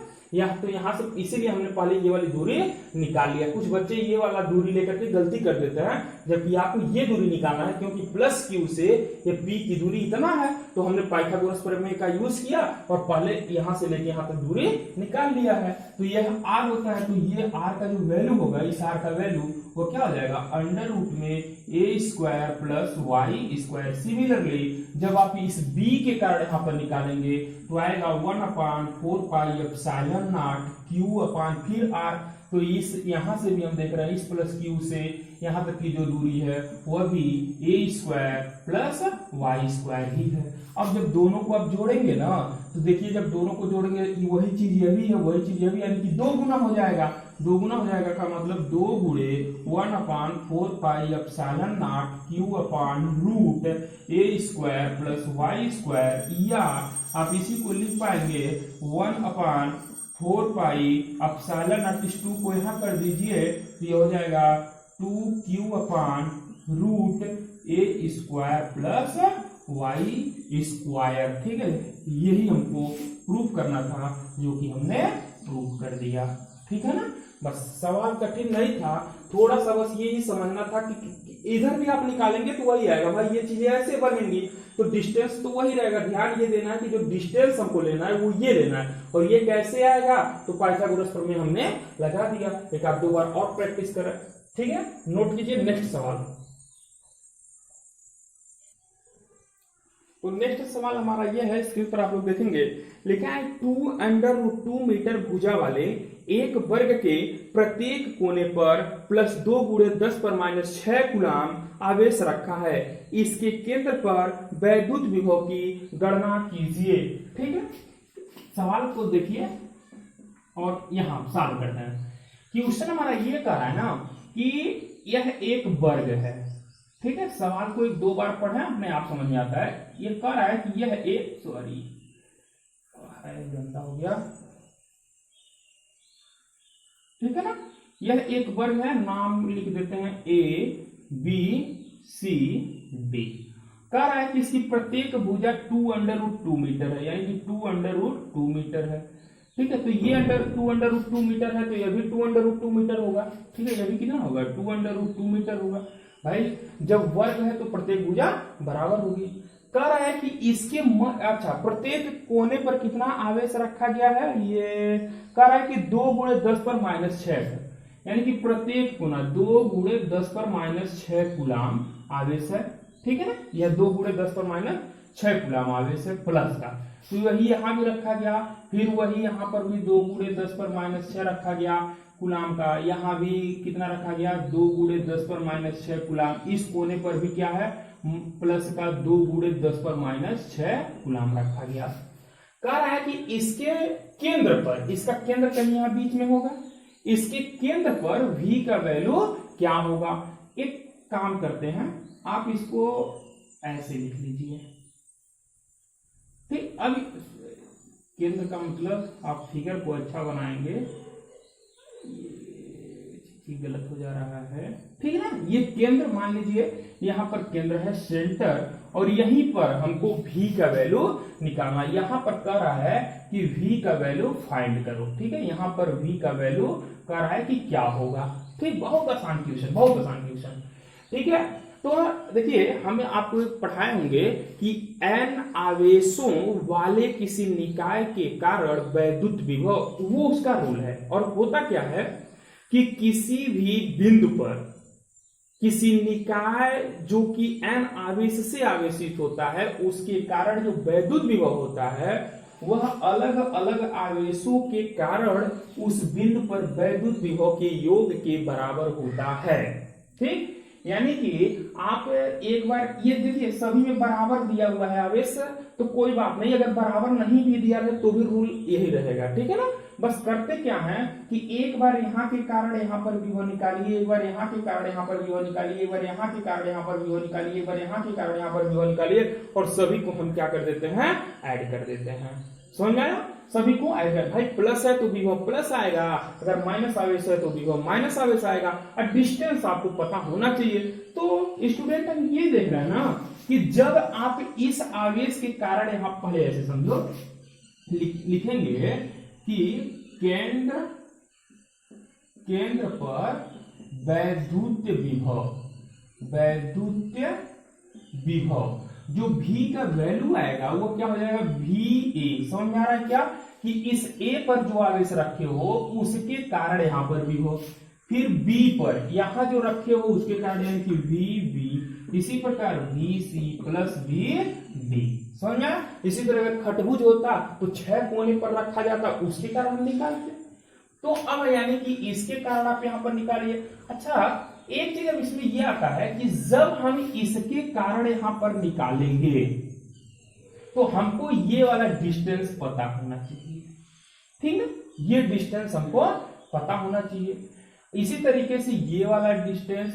तो यहां से इसीलिए हमने पहले ये वाली दूरी निकाल लिया। कुछ बच्चे ये वाला दूरी लेकर के गलती कर देते हैं, जबकि आपको ये दूरी निकालना है, क्योंकि प्लस Q से ये P की दूरी इतना है, तो हमने पाइथागोरस प्रमेय का यूज किया और पहले यहां से लेके यहां तक दूरी निकाल लिया है। तो यह R होता है, तो ये R का जो वैल्यू होगा, इस R का वैल्यू वो क्या हो जाएगा अंडर रूट में a square plus y square. Similarly जब आप इस b के कारण यहाँ पर निकालेंगे तो आएगा 1/4 pi epsilon nought q upon फिर r। तो इस यहाँ से भी हम देख रहे हैं इस प्लस q से यहाँ तक की जो दूरी है वह भी a square plus y square ही है। अब जब दोनों को आप जोड़ेंगे ना, तो देखिए जब दोनों को जोड़ेंगे वही चीज ये भी है, वही चीज ये भी, यानी कि 2 गुना हो जाएगा। 2 गुना हो जाएगा का मतलब 2 गुणे 1/4 pi epsilon nought q upon root a square plus y square, या आप इसी को लिख पाएंगे 1/4 पाई एप्सिलॉन नॉट, इस 2 को यहाँ कर दीजिए तो ये हो जाएगा 2q upon root a square plus y square. ठीक है, यही हमको प्रूफ करना था, जो कि हमने प्रूफ कर दिया। ठीक है ना, बस सवाल कठिन नहीं था, थोड़ा सा बस यही समझना था कि इधर भी आप निकालेंगे तो वही आएगा भाई, ये चीजें ऐसे बनेंगी तो डिस्टेंस तो वही रहेगा। ध्यान ये देना है कि जो डिस्टेंस हमको लेना है वो ये लेना है, और ये कैसे आएगा, तो पाइथागोरस प्रमेय हमने लगा दिया। एक आप 2 बार और प्रैक्टिस करें, ठीक है। नोट कीजिए नेक्स्ट सवाल। तो नेक्स्ट सवाल हमारा ये है, इसके ऊपर आप लोग देखेंगे लिखा है 2√2 मीटर भुजा वाले एक वर्ग के प्रत्येक कोने पर +2 × 10⁻6 कूलाम आवेश रखा है, इसके केंद्र पर वैद्युत विभव की गणना कीजिए। ठीक है, सवाल को देखिए और यहां सॉल्व करते हैं। क्वेश्चन हमारा ये कह रहा है ना कि यह एक वर्ग है, ठीक है। सवाल को 1-2 बार पढ़ें, अपने आप समझ में आता है। ये कह रहा है कि यह एक गंदा हो गया, ठीक है ना। यह एक वर्ग है, नाम लिख देते हैं ABCD। कह रहा है कि इसकी प्रत्येक भुजा 2√2 मीटर है, यानी कि 2√2 मीटर है, ठीक है। तो ये 2√2 मीटर है, तो यह भी 2√2 मीटर होगा, ठीक है। यह भी कितना होगा, 2√2 मीटर होगा। भाई जब वर्ग है तो प्रत्येक भुजा बराबर होगी। कह रहा है कि इसके अच्छा प्रत्येक कोने पर कितना आवेश रखा गया है, ये कह रहा है कि 2 × 10⁻6 है, यानी कि प्रत्येक कोना 2 × 10⁻6 कूलाम आवेश है, ठीक है ना। यह 2 × 10⁻6 कूलाम आवेश है प्लस का, तो वही यहां भी रखा गया, फिर वही यहां पर भी 2 × 10⁻6 रखा गया कूलाम का, यहां भी कितना रखा गया, 2 × 10⁻6 कूलाम। इस कोने पर भी क्या है, प्लस का 2 × 10⁻6 कूलाम रखा गया। कह रहा है कि इसके केंद्र पर, इसका केंद्र कहीं यहां बीच में होगा, इसके केंद्र पर V का वैल्यू क्या होगा। एक काम करते हैं, आप इसको ऐसे लिख लीजिए, ठीक। अब केंद्र का मतलब आप फिगर को अच्छा बनाएंगे, ये गलत हो जा रहा है, ठीक है ना। ये केंद्र मान लीजिए, यहां पर केंद्र है सेंटर, और यहीं पर हमको V का वैल्यू निकालना। यहां पर कह रहा है कि V का वैल्यू फाइंड करो, ठीक है। यहां पर V का वैल्यू कह रहा है कि क्या होगा, ठीक। बहुत आसान क्वेश्चन, बहुत आसान क्वेश्चन, ठीक है। तो देखिए हमें आपको पढ़ाए होंगे कि n आवेशों वाले किसी निकाय के कारण वैद्युत विभव, वो उसका रूल है। और होता क्या है कि किसी भी बिंदु पर किसी निकाय जो कि n आवेश से आवेशित होता है, उसके कारण जो वैद्युत विभव होता है वह अलग अलग आवेशों के कारण उस बिंदु पर वैद्युत विभव के योग के बराबर होता है, ठीक। यानी कि आप एक बार ये देखिए, सभी में बराबर दिया हुआ है आवेश, तो कोई बात नहीं, अगर बराबर नहीं भी दिया है तो भी रूल यही रहेगा, ठीक है ना। बस करते क्या है कि एक बार यहाँ के कारण यहाँ पर विभव निकालिए, एक बार यहाँ के कारण यहाँ पर विभव निकालिए, एक बार यहाँ के कारण यहाँ पर विभव निकालिए, एक बार यहाँ के कारण यहाँ पर विभव निकालिए, और सभी को हम क्या कर देते हैं, ऐड कर देते हैं। समझ में आया, सभी को ऐड कर। भाई प्लस है तो विभव प्लस आएगा, अगर माइनस आवेश है तो विभव माइनस आवेश आएगा, और डिस्टेंस आपको पता होना चाहिए। तो स्टूडेंट हम ये देख रहे हैं ना कि जब आप इस आवेश के कारण, यहाँ पहले ऐसे समझो, लिखेंगे कि केंद्र पर वैद्युत विभव जो V का वैल्यू आएगा वो क्या हो जाएगा, VA। समझ में आ रहा है क्या, कि इस A पर जो आवेश रखे हो उसके कारण यहां पर विभव, फिर B पर यहां जो रखे हो उसके कारण यानी कि VB, इसी प्रकार VC प्लस VD। समझ में आया। इसी तरह अगर खटभुज होता तो 6 कोने पर रखा जाता, उसके कारण हम निकालते। तो अब यानी कि इसके कारण आप यहां पर निकालिए। अच्छा एक चीज अब इसमें यह आता है कि जब हम इसके कारण यहां पर निकालेंगे तो हमको ये वाला डिस्टेंस पता होना चाहिए, ठीक है। ये डिस्टेंस हमको पता होना चाहिए। इसी तरीके से ये वाला डिस्टेंस,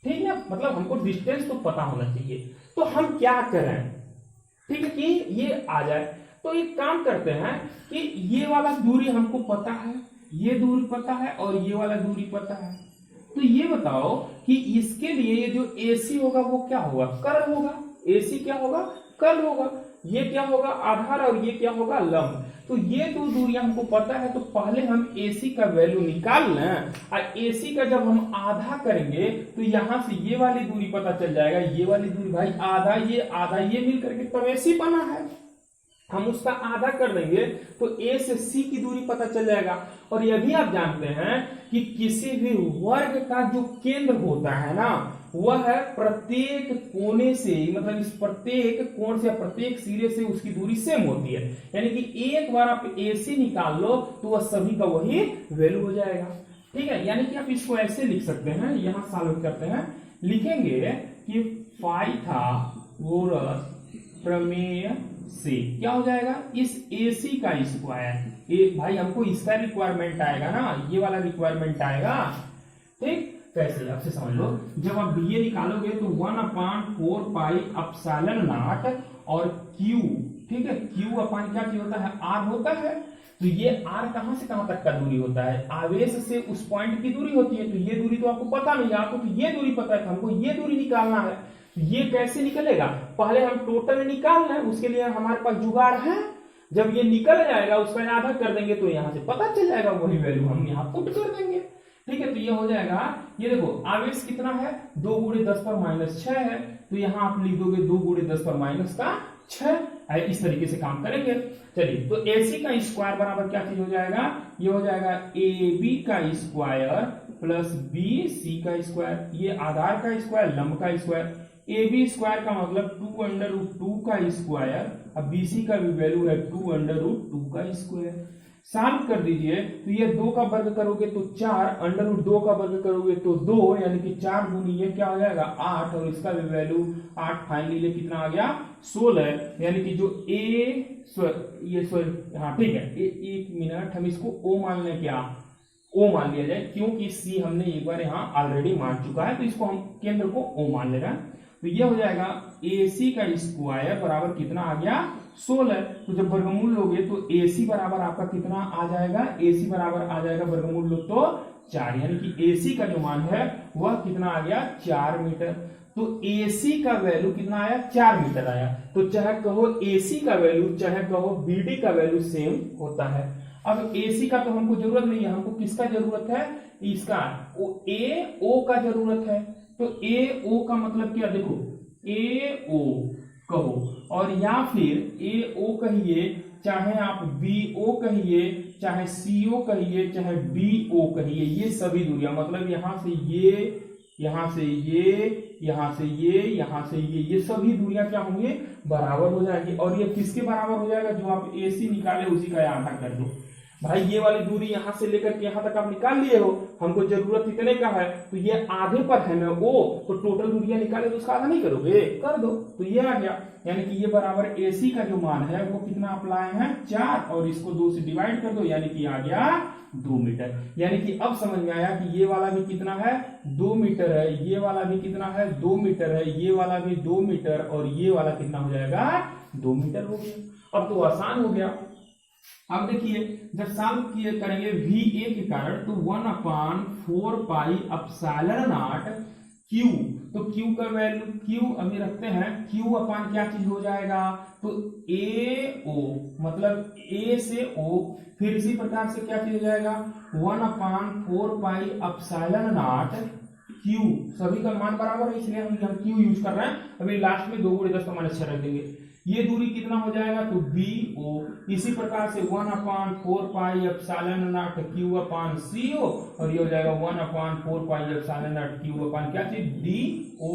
ठीक है, मतलब हमको डिस्टेंस तो पता होना चाहिए। तो हम क्या करें, ठीक है, कि ये आ जाए। तो एक काम करते हैं कि ये वाला दूरी हमको पता है, ये दूरी पता है, और ये वाला दूरी पता है। तो ये बताओ कि इसके लिए ये जो AC होगा वो क्या होगा, कर्ल होगा। AC क्या होगा, कर्ल होगा। ये क्या होगा आधार और ये क्या होगा लंब। तो ये दो दूरियां हमको पता है, तो पहले हम AC का वैल्यू निकाल लें और AC का जब हम आधा करेंगे तो यहां से ये वाली दूरी पता चल जाएगा, ये वाली दूरी भाई आधा ये मिल करके तब AC बना है। हम उसका आधा कर देंगे तो A से C की दूरी पता चल जाएगा। और यह भी आप जानते हैं कि किसी भी वर्ग का जो केंद्र होता है ना, वह है प्रत्येक कोने से, मतलब इस प्रत्येक कोण से प्रत्येक सिरे से उसकी दूरी सेम होती है। यानी कि एक बार आप AC निकाल लो तो वह सभी का वही वैल्यू हो जाएगा। ठीक है, यानी कि आप इसको ऐसे लिख सकते हैं, यहां सॉल्व करते हैं, लिखेंगे कि पाइथागोरस प्रमेय से क्या हो जाएगा, इस AC का स्क्वायर, भाई हमको इसका रिक्वायरमेंट आएगा ना, ये वाला रिक्वायरमेंट आएगा। ठीक, कैसे आपसे समझ लो, जब आप BA निकालोगे तो 1/4 पाई एप्सिलॉन नॉट और Q, ठीक है, Q अपन क्या चीज होता है, R होता है। तो ये R कहां से कहां तक का दूरी होता है, आवेश से उस पॉइंट की दूरी होती है। तो ये दूरी तो आपको पता नहीं है, आपको तो ये दूरी पता है, हमको ये दूरी निकालना है। तो ये कैसे निकलेगा, पहले हम टोटल निकाल लें, उसके लिए हमारे पास जुगाड़ है। जब ये निकल जाएगा उसका आधा कर देंगे तो यहां से पता चल जाएगा, वही वैल्यू हम यहाँ पुट कर देंगे। ठीक है, तो ये हो जाएगा, ये देखो आवेश कितना है, 2 × 10⁻6 है। तो यहाँ आप लिख दोगे 2 × 10⁻6, इस तरीके से काम करेंगे। चलिए, तो AC का स्क्वायर बराबर क्या चीज हो जाएगा, ये हो जाएगा AB का स्क्वायर प्लस BC का स्क्वायर, ये आधार का स्क्वायर लंब का स्क्वायर। AB स्क्वायर का मतलब 2√2 का स्क्वायर, अब BC का भी वैल्यू है 2√2 का स्क्वायर। सॉल्व कर दीजिए, तो ये 2 का वर्ग करोगे तो 4, √2 का वर्ग करोगे तो 2, यानी कि 4 गुनी ये क्या हो जाएगा 8, और इसका भी वैल्यू 8, फाइनली ये कितना आ गया 16। यानी कि जो हाँ ठीक है, एक मिनट, हम इसको O मान लें, क्या O मान लिया जाए, क्योंकि C हमने एक बार यहाँ ऑलरेडी मान चुका है, तो इसको हम केंद्र को O मान ले रहे हैं। तो ये हो जाएगा AC का स्क्वायर बराबर कितना आ गया 16। तो जब वर्गमूल लोगे तो AC बराबर आपका कितना आ जाएगा, AC बराबर आ जाएगा वर्गमूल लो तो 4, यानी कि AC का जो मान है वह कितना आ गया 4 मीटर। तो AC का वैल्यू कितना आया 4 मीटर आया। तो चाहे कहो AC का वैल्यू चाहे कहो BD का वैल्यू सेम होता है। अब AC का तो हमको जरूरत नहीं है, हमको किसका जरूरत है, इसका AO का जरूरत है। तो AO का मतलब क्या, देखो AO कहो, और या फिर AO कहिए, चाहे आप BO कहिए, चाहे CO कहिए, चाहे BO कहिए, ये सभी दूरियां, मतलब यहां से ये, यहां से ये, यहां से ये, यहां से ये सभी दूरियां क्या होंगे बराबर हो जाएगी। और ये किसके बराबर हो जाएगा, जो आप AC निकाले उसी का आधा कर दो। भाई ये वाली दूरी यहां से लेकर के यहां तक आप निकाल लिए हो, हमको जरूरत इतने का है, तो ये आधे पर है ना O, तो टोटल दूरियां निकाले तो उसका आधा नहीं करोगे, कर दो, तो ये आ गया। यानी कि ये बराबर AC का जो मान है वो कितना आप लाए हैं 4, और इसको 2 से डिवाइड कर दो, यानी कि आ गया 2 मीटर। यानी कि अब समझ में आया कि ये वाला भी कितना है 2 मीटर है, ये वाला भी कितना है 2 मीटर है, ये वाला भी 2 मीटर, और ये वाला कितना हो जाएगा 2 मीटर हो गया। अब तो आसान हो गया। अब देखिए, जब सॉल्व किए करेंगे VA के कारण, तो 1/4 पाई एप्सिलॉन नॉट Q, तो Q का वैल्यू, Q अभी रखते हैं, Q अपान क्या चीज हो जाएगा, तो AO, मतलब A से O, फिर इसी प्रकार से क्या चीज हो जाएगा 1/4 पाई एप्सिलॉन नॉट Q, सभी का मान बराबर है इसलिए हम Q यूज कर रहे हैं। अभी लास्ट में 2 × 10⁻6 रख देंगे, ये दूरी कितना हो जाएगा, तो BO। इसी प्रकार से 1/4 पाई एप्सिलॉन नॉट Q अपान CO, और ये हो जाएगा 1/4 पाई एप्सिलॉन नॉट Q अपान क्या चीज DO।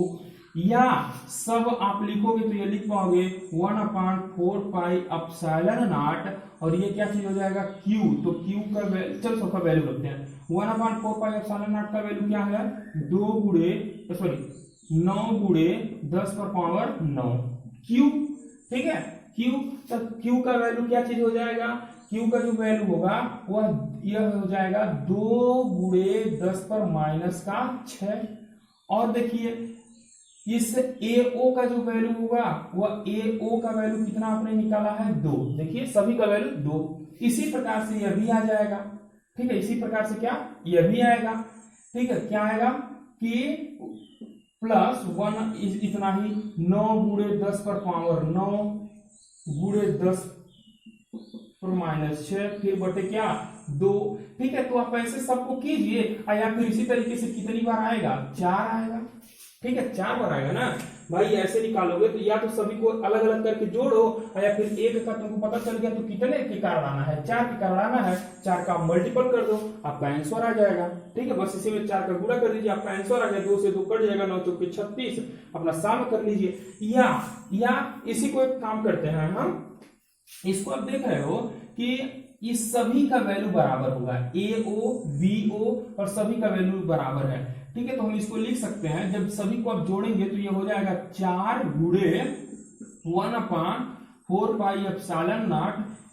या सब आप लिखोगे तो ये लिख पाओगे 1/4 पाई एप्सिलॉन नॉट, और ये क्या चीज हो जाएगा Q, तो Q का चल सबका वैल्यू रखते हैं। 1/4 पाई एप्सिलॉन नॉट का वैल्यू क्या है 9 × 10⁻9 Q, ठीक है Q। तो Q का वैल्यू क्या चीज हो जाएगा, Q का जो वैल्यू होगा वह यह हो जाएगा 2 × 10⁻6। और देखिए इस AO का जो वैल्यू होगा वह AO का वैल्यू कितना आपने निकाला है 2, देखिए सभी का वैल्यू 2। इसी प्रकार से यह भी आ जाएगा, ठीक है, इसी प्रकार से क्या यह भी आएगा, ठीक है, क्या आएगा कि +1 इतना ही 9 × 10⁻9 गुणे 10 और -6 फिर बटे क्या 2। ठीक है, तो आप ऐसे सबको कीजिए या फिर इसी तरीके से कितनी बार आएगा 4 आएगा। ठीक है, 4 बार आएगा ना भाई। ऐसे निकालोगे तो या तो सभी को अलग अलग करके जोड़ो या फिर एक का तुमको पता चल गया तो कितने के कारण आना है 4 के कारण आना है, 4 का मल्टीपल कर दो आपका आंसर आ जाएगा। ठीक है, बस इसी में 4 का गुणा कर दीजिए आपका आंसर आ गया। 2 से 2 कट जाएगा, 9 चौके 36 अपना साम कर लीजिए। या इसी को एक काम करते हैं हम, इसको आप देख रहे हो कि इस सभी का वैल्यू बराबर होगा, ए ओ बी ओ और सभी का वैल्यू बराबर है। ठीक है, तो हम इसको लिख सकते हैं, जब सभी को आप जोड़ेंगे तो ये हो जाएगा 4 गुणे 1/4πε0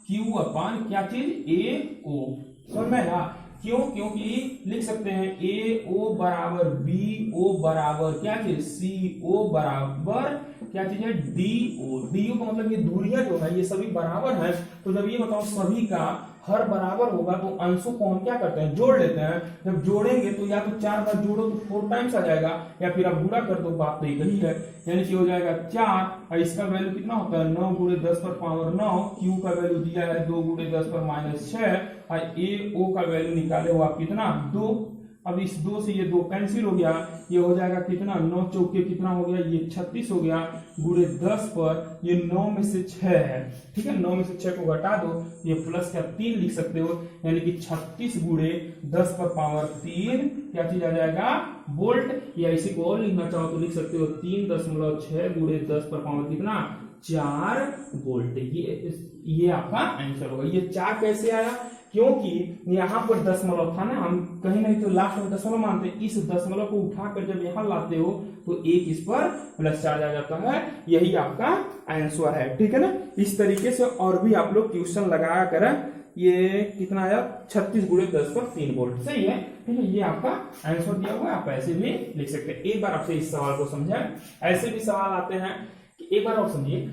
क्यू अपन क्या चीज ए ओ। समझ में आया? क्यों? क्योंकि लिख सकते हैं ए ओ बराबर बी ओ बराबर क्या चीज सी ओ बराबर क्या चीज है डी ओ। डी ओ का मतलब ये दूरियां जो है ये सभी बराबर है। तो जब ये बताओ सभी का हर बराबर होगा तो अंशों को हम क्या करते हैं जोड़ लेते हैं। जब जोड़ेंगे तो या तो 4 बार जोड़ो तो 4 टाइम्स आ जाएगा या फिर आप गुणा कर दो, बात तो एक ही है। यानी कि हो जाएगा 4 और इसका वैल्यू कितना होता है 9 गुणे 10 पर पावर 9। क्यू का वैल्यू दिया है 2 गुणे 10 पर -6 और ए ओ का वैल्यू निकाले हो आप कितना 2। अब इस 2 से ये 2 कैंसिल हो गया, ये हो जाएगा कितना 9 चौके कितना हो गया ये 36 हो गया गुणे 10 पर ये 9 में से 6 है। ठीक है, 9 में से 6 को घटा दो, ये प्लस का 3 लिख सकते हो, यानी कि 36 गुणे 10 पर पावर 3 क्या चीज आ जाएगा वोल्ट। या इसी को और लिखना चाहो तो लिख सकते हो 3.6 गुणे 10 पर पावर कितना 4 वोल्ट। ये आपका आंसर होगा। ये 4 कैसे आया? क्योंकि यहाँ पर दशमलव था ना, हम कहीं नहीं तो लास्ट में दशमलव मानते हैं। इस दशमलव को उठाकर जब यहाँ लाते हो तो 1 इस पर +4 आ जाता है, यही आपका आंसर है। ठीक है ना, इस तरीके से और भी आप लोग ट्यूशन लगाया करें। ये कितना आया 36 गुणे 10 पर 3 वोल्ट, सही है। ठीक है, ये आपका आंसर दिया हुआ है, आप ऐसे भी लिख सकते हैं। एक बार आपसे इस सवाल को समझाएं, ऐसे भी सवाल आते हैं कि एक बार और समझिए,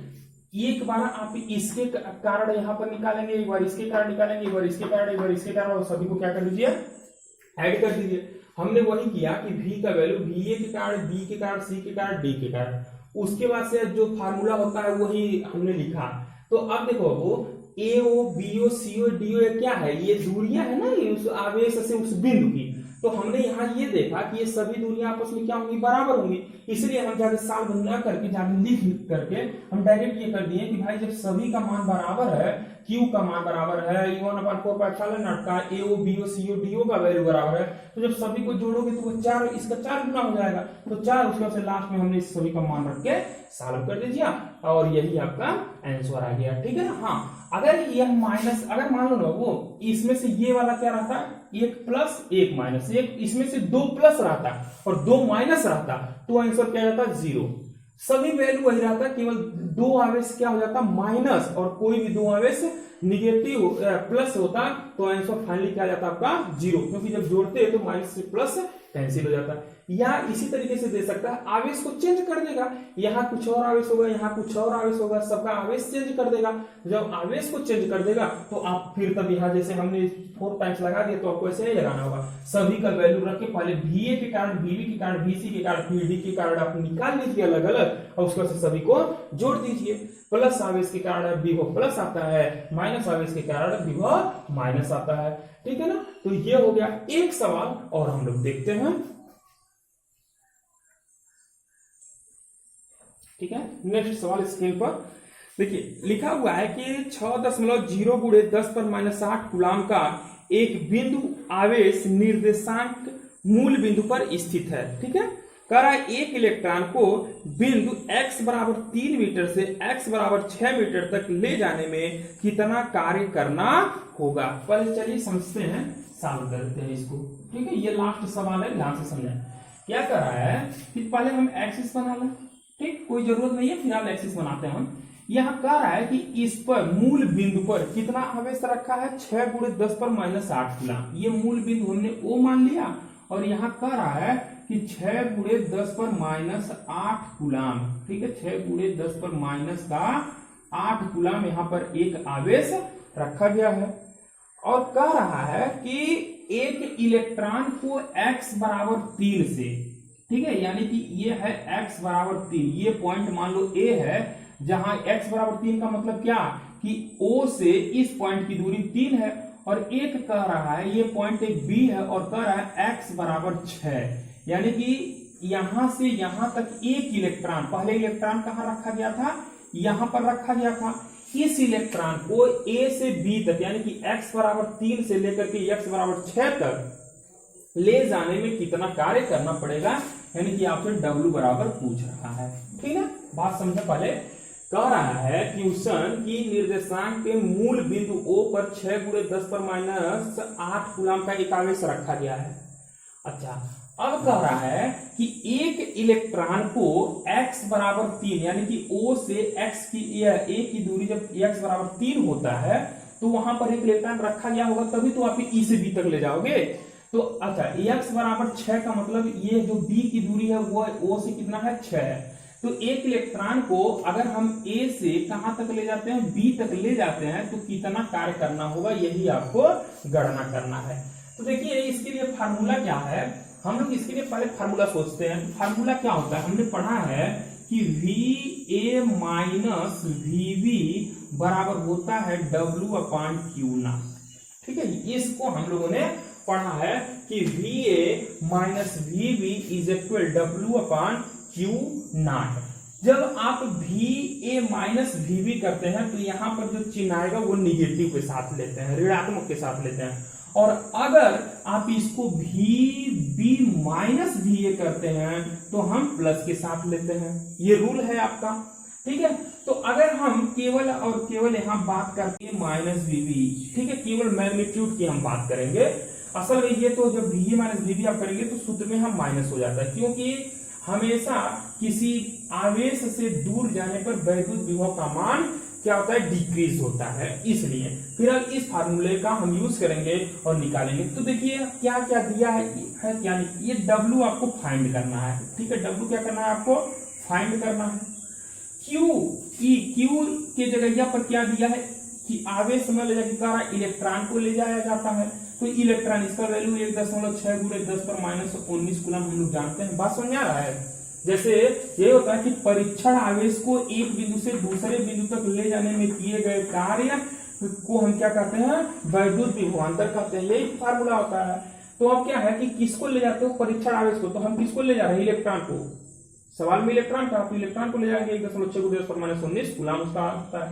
एक बार आप इसके कारण यहाँ पर निकालेंगे, एक बार इसके कारण निकालेंगे, एक बार इसके कारण, एक बार इसके कारण, और सभी को क्या कर दीजिए ऐड कर दीजिए। हमने वही किया कि v का वैल्यू va के कारण, b के कारण, c के कारण, d के कारण, उसके बाद से जो फार्मूला होता है वही हमने लिखा। तो अब देखो वो ए ओ बी ओ सी ओ डी ओ क्या है, ये दूरियां है ना, ये उस आवेश से उस बिंदु की। तो हमने यहाँ ये देखा कि ये सभी दूरियां आपस में क्या होंगी बराबर होंगी, इसलिए हम जाके साल न करके जाके लिख करके हम डायरेक्ट ये कर दिए कि भाई जब सभी का मान बराबर है, क्यू का मान बराबर है, E1/4πε0 का, ए ओ बी ओ सी ओ डी ओ का वैल्यू बराबर है, तो जब सभी को जोड़ोगे तो वो 4 इसका 4 गुना हो जाएगा। तो 4 उसके बाद से लास्ट में हमने इस सभी का मान रख के सॉल्व कर दीजिए और यही आपका आंसर आ गया। ठीक है ना। हाँ, अगर यह माइनस, अगर मान लो ना वो इसमें से ये वाला क्या रहता 1 प्लस 1 माइनस 1, इसमें से 2 प्लस रहता और 2 माइनस रहता तो आंसर क्या जाता 0। सभी वैल्यू वही रहता, केवल 2 आवेश क्या हो जाता माइनस, और कोई भी 2 आवेश निगेटिव प्लस होता तो आंसर फाइनली क्या जाता आपका 0, क्योंकि जब जोड़ते हैं तो माइनस से प्लस कैंसिल हो जाता है। या इसी तरीके से दे सकता है, आवेश को चेंज कर देगा, यहाँ कुछ और आवेश होगा, यहाँ कुछ और आवेश होगा, सबका आवेश चेंज कर देगा। जब आवेश को चेंज कर देगा तो आप फिर तब यहाँ जैसे हमने 4 टाइम्स लगा दिया तो आपको ऐसे नहीं लगाना होगा, सभी का वैल्यू रख के पहले VA के कारण, VB के कारण, VC के कारण, VD के कारण आप निकाल लीजिए अलग अलग और उसके बाद सभी को जोड़ दीजिए। प्लस आवेश के कारण विभव प्लस आता है, माइनस आवेश के कारण विभव माइनस आता है। ठीक है ना। तो ये हो गया एक सवाल और हम लोग देखते हैं। ठीक है, नेक्स्ट सवाल स्क्रीन पर देखिए लिखा हुआ है कि 6.0 गुणे 10 पर -8 कूलाम का एक बिंदु आवेश निर्देशांक मूल बिंदु पर स्थित है। ठीक है, कह रहा है एक इलेक्ट्रॉन को बिंदु x बराबर 3 मीटर से x बराबर 6 मीटर तक ले जाने में कितना कार्य करना होगा। पहले चलिए समझते हैं, सॉल्व करते हैं इसको। ठीक है, ये लास्ट सवाल है, ध्यान से समझें। क्या कर रहा है कि पहले हम एक्सिस बना लें, ठीक, कोई जरूरत नहीं है फिलहाल एक्सिस बनाते हैं हम। यहाँ कह रहा है कि इस पर मूल बिंदु पर कितना आवेश रखा है 6 गुणे 10 पर -8 कूलाम। ये मूल बिंदु हमने O मान लिया और यहाँ कह रहा है कि 6 गुणे 10 पर -8 कूलाम। ठीक है, 6 गुणे 10 पर -8 कूलाम यहाँ पर एक आवेश रखा गया है और कह रहा है कि एक इलेक्ट्रॉन को x बराबर 3 से, ठीक है, यानी कि ये है x बराबर 3, ये पॉइंट मान लो A है, जहां x बराबर 3 का मतलब क्या कि O से इस पॉइंट की दूरी 3 है, और एक कह रहा है ये पॉइंट एक B है और कह रहा है x बराबर 6, यानी कि यहां से यहां तक एक इलेक्ट्रॉन, पहले इलेक्ट्रॉन कहां रखा गया था, यहां पर रखा गया था। इस इलेक्ट्रॉन को A से B तक यानी कि x बराबर 3 से लेकर के x बराबर 6 तक ले जाने में कितना कार्य करना पड़ेगा, यानी कि आपसे W बराबर पूछ रहा है। ठीक है, बात समझे। पहले कह रहा है कि ट्यूशन की निर्देशांक के मूल बिंदु O पर 6 × 10⁻8 कूलम का एक आवेश रखा गया है। अच्छा, अब कह रहा है कि एक इलेक्ट्रॉन को x बराबर 3 यानी कि O से x की A की दूरी जब x बराबर 3 होता है तो वहां पर एक इलेक्ट्रॉन रखा गया होगा, तभी तो आप E से B तक ले जाओगे। तो अच्छा, x बराबर 6 का मतलब ये जो B की दूरी है वो O से कितना है, 6 है। तो एक इलेक्ट्रॉन को अगर हम A से कहां तक ले जाते हैं, B तक ले जाते हैं, तो कितना कार्य करना होगा, यही आपको गणना करना है। तो देखिए इसके लिए फार्मूला क्या है, हम लोग इसके लिए पहले फार्मूला सोचते हैं। फार्मूला क्या होता है, हमने पढ़ा है कि VA माइनस VB बराबर होता है W/Q0। ठीक है, इसको हम लोगों ने पढ़ा है कि VA minus VB is equal W/Q0। जब आप VA माइनस VB करते हैं तो यहां पर जो चिन्ह आएगा वो निगेटिव के साथ लेते हैं, ऋणात्मक के साथ लेते हैं, और अगर आप इसको VB माइनस VA करते हैं तो हम प्लस के साथ लेते हैं। ये रूल है आपका। ठीक है, तो अगर हम केवल और केवल यहां बात करके माइनस VB, ठीक है, केवल मैग्नीट्यूड की हम बात करेंगे। असल में ये तो जब VA माइनस VB आप करेंगे तो सूत्र में हम माइनस हो जाता है, क्योंकि हमेशा किसी आवेश से दूर जाने पर वैद्युत विभव का मान क्या होता है, डिक्रीज होता है। इसलिए फिर अब इस फार्मूले का हम यूज करेंगे और निकालेंगे। तो देखिए क्या क्या दिया है क्या नहीं, ये W आपको फाइंड करना है। ठीक है, W क्या करना है, आपको फाइंड करना है। Q के जगह पर क्या दिया है कि आवेश में ले जाकर इलेक्ट्रॉन को ले जाया जाता है, तो इलेक्ट्रॉन इसका वैल्यू 1.6 × 10⁻19 कूलम हम लोग जानते हैं। बात समझ आ रहा है। जैसे ये होता है कि परीक्षण आवेश को एक बिंदु से दूसरे बिंदु तक ले जाने में किए गए कार्य को हम क्या कहते हैं, वैद्युत विभवांतर कहते हैं। यही फार्मूला होता है। तो अब क्या है कि किसको ले जाते हो, परीक्षण आवेश को, तो हम किसको ले जा रहे हैं, इलेक्ट्रॉन को। सवाल में इलेक्ट्रॉन का, तो इलेक्ट्रॉन को ले जाएंगे 1.6 × 10⁻19 कूलम उसका होता है।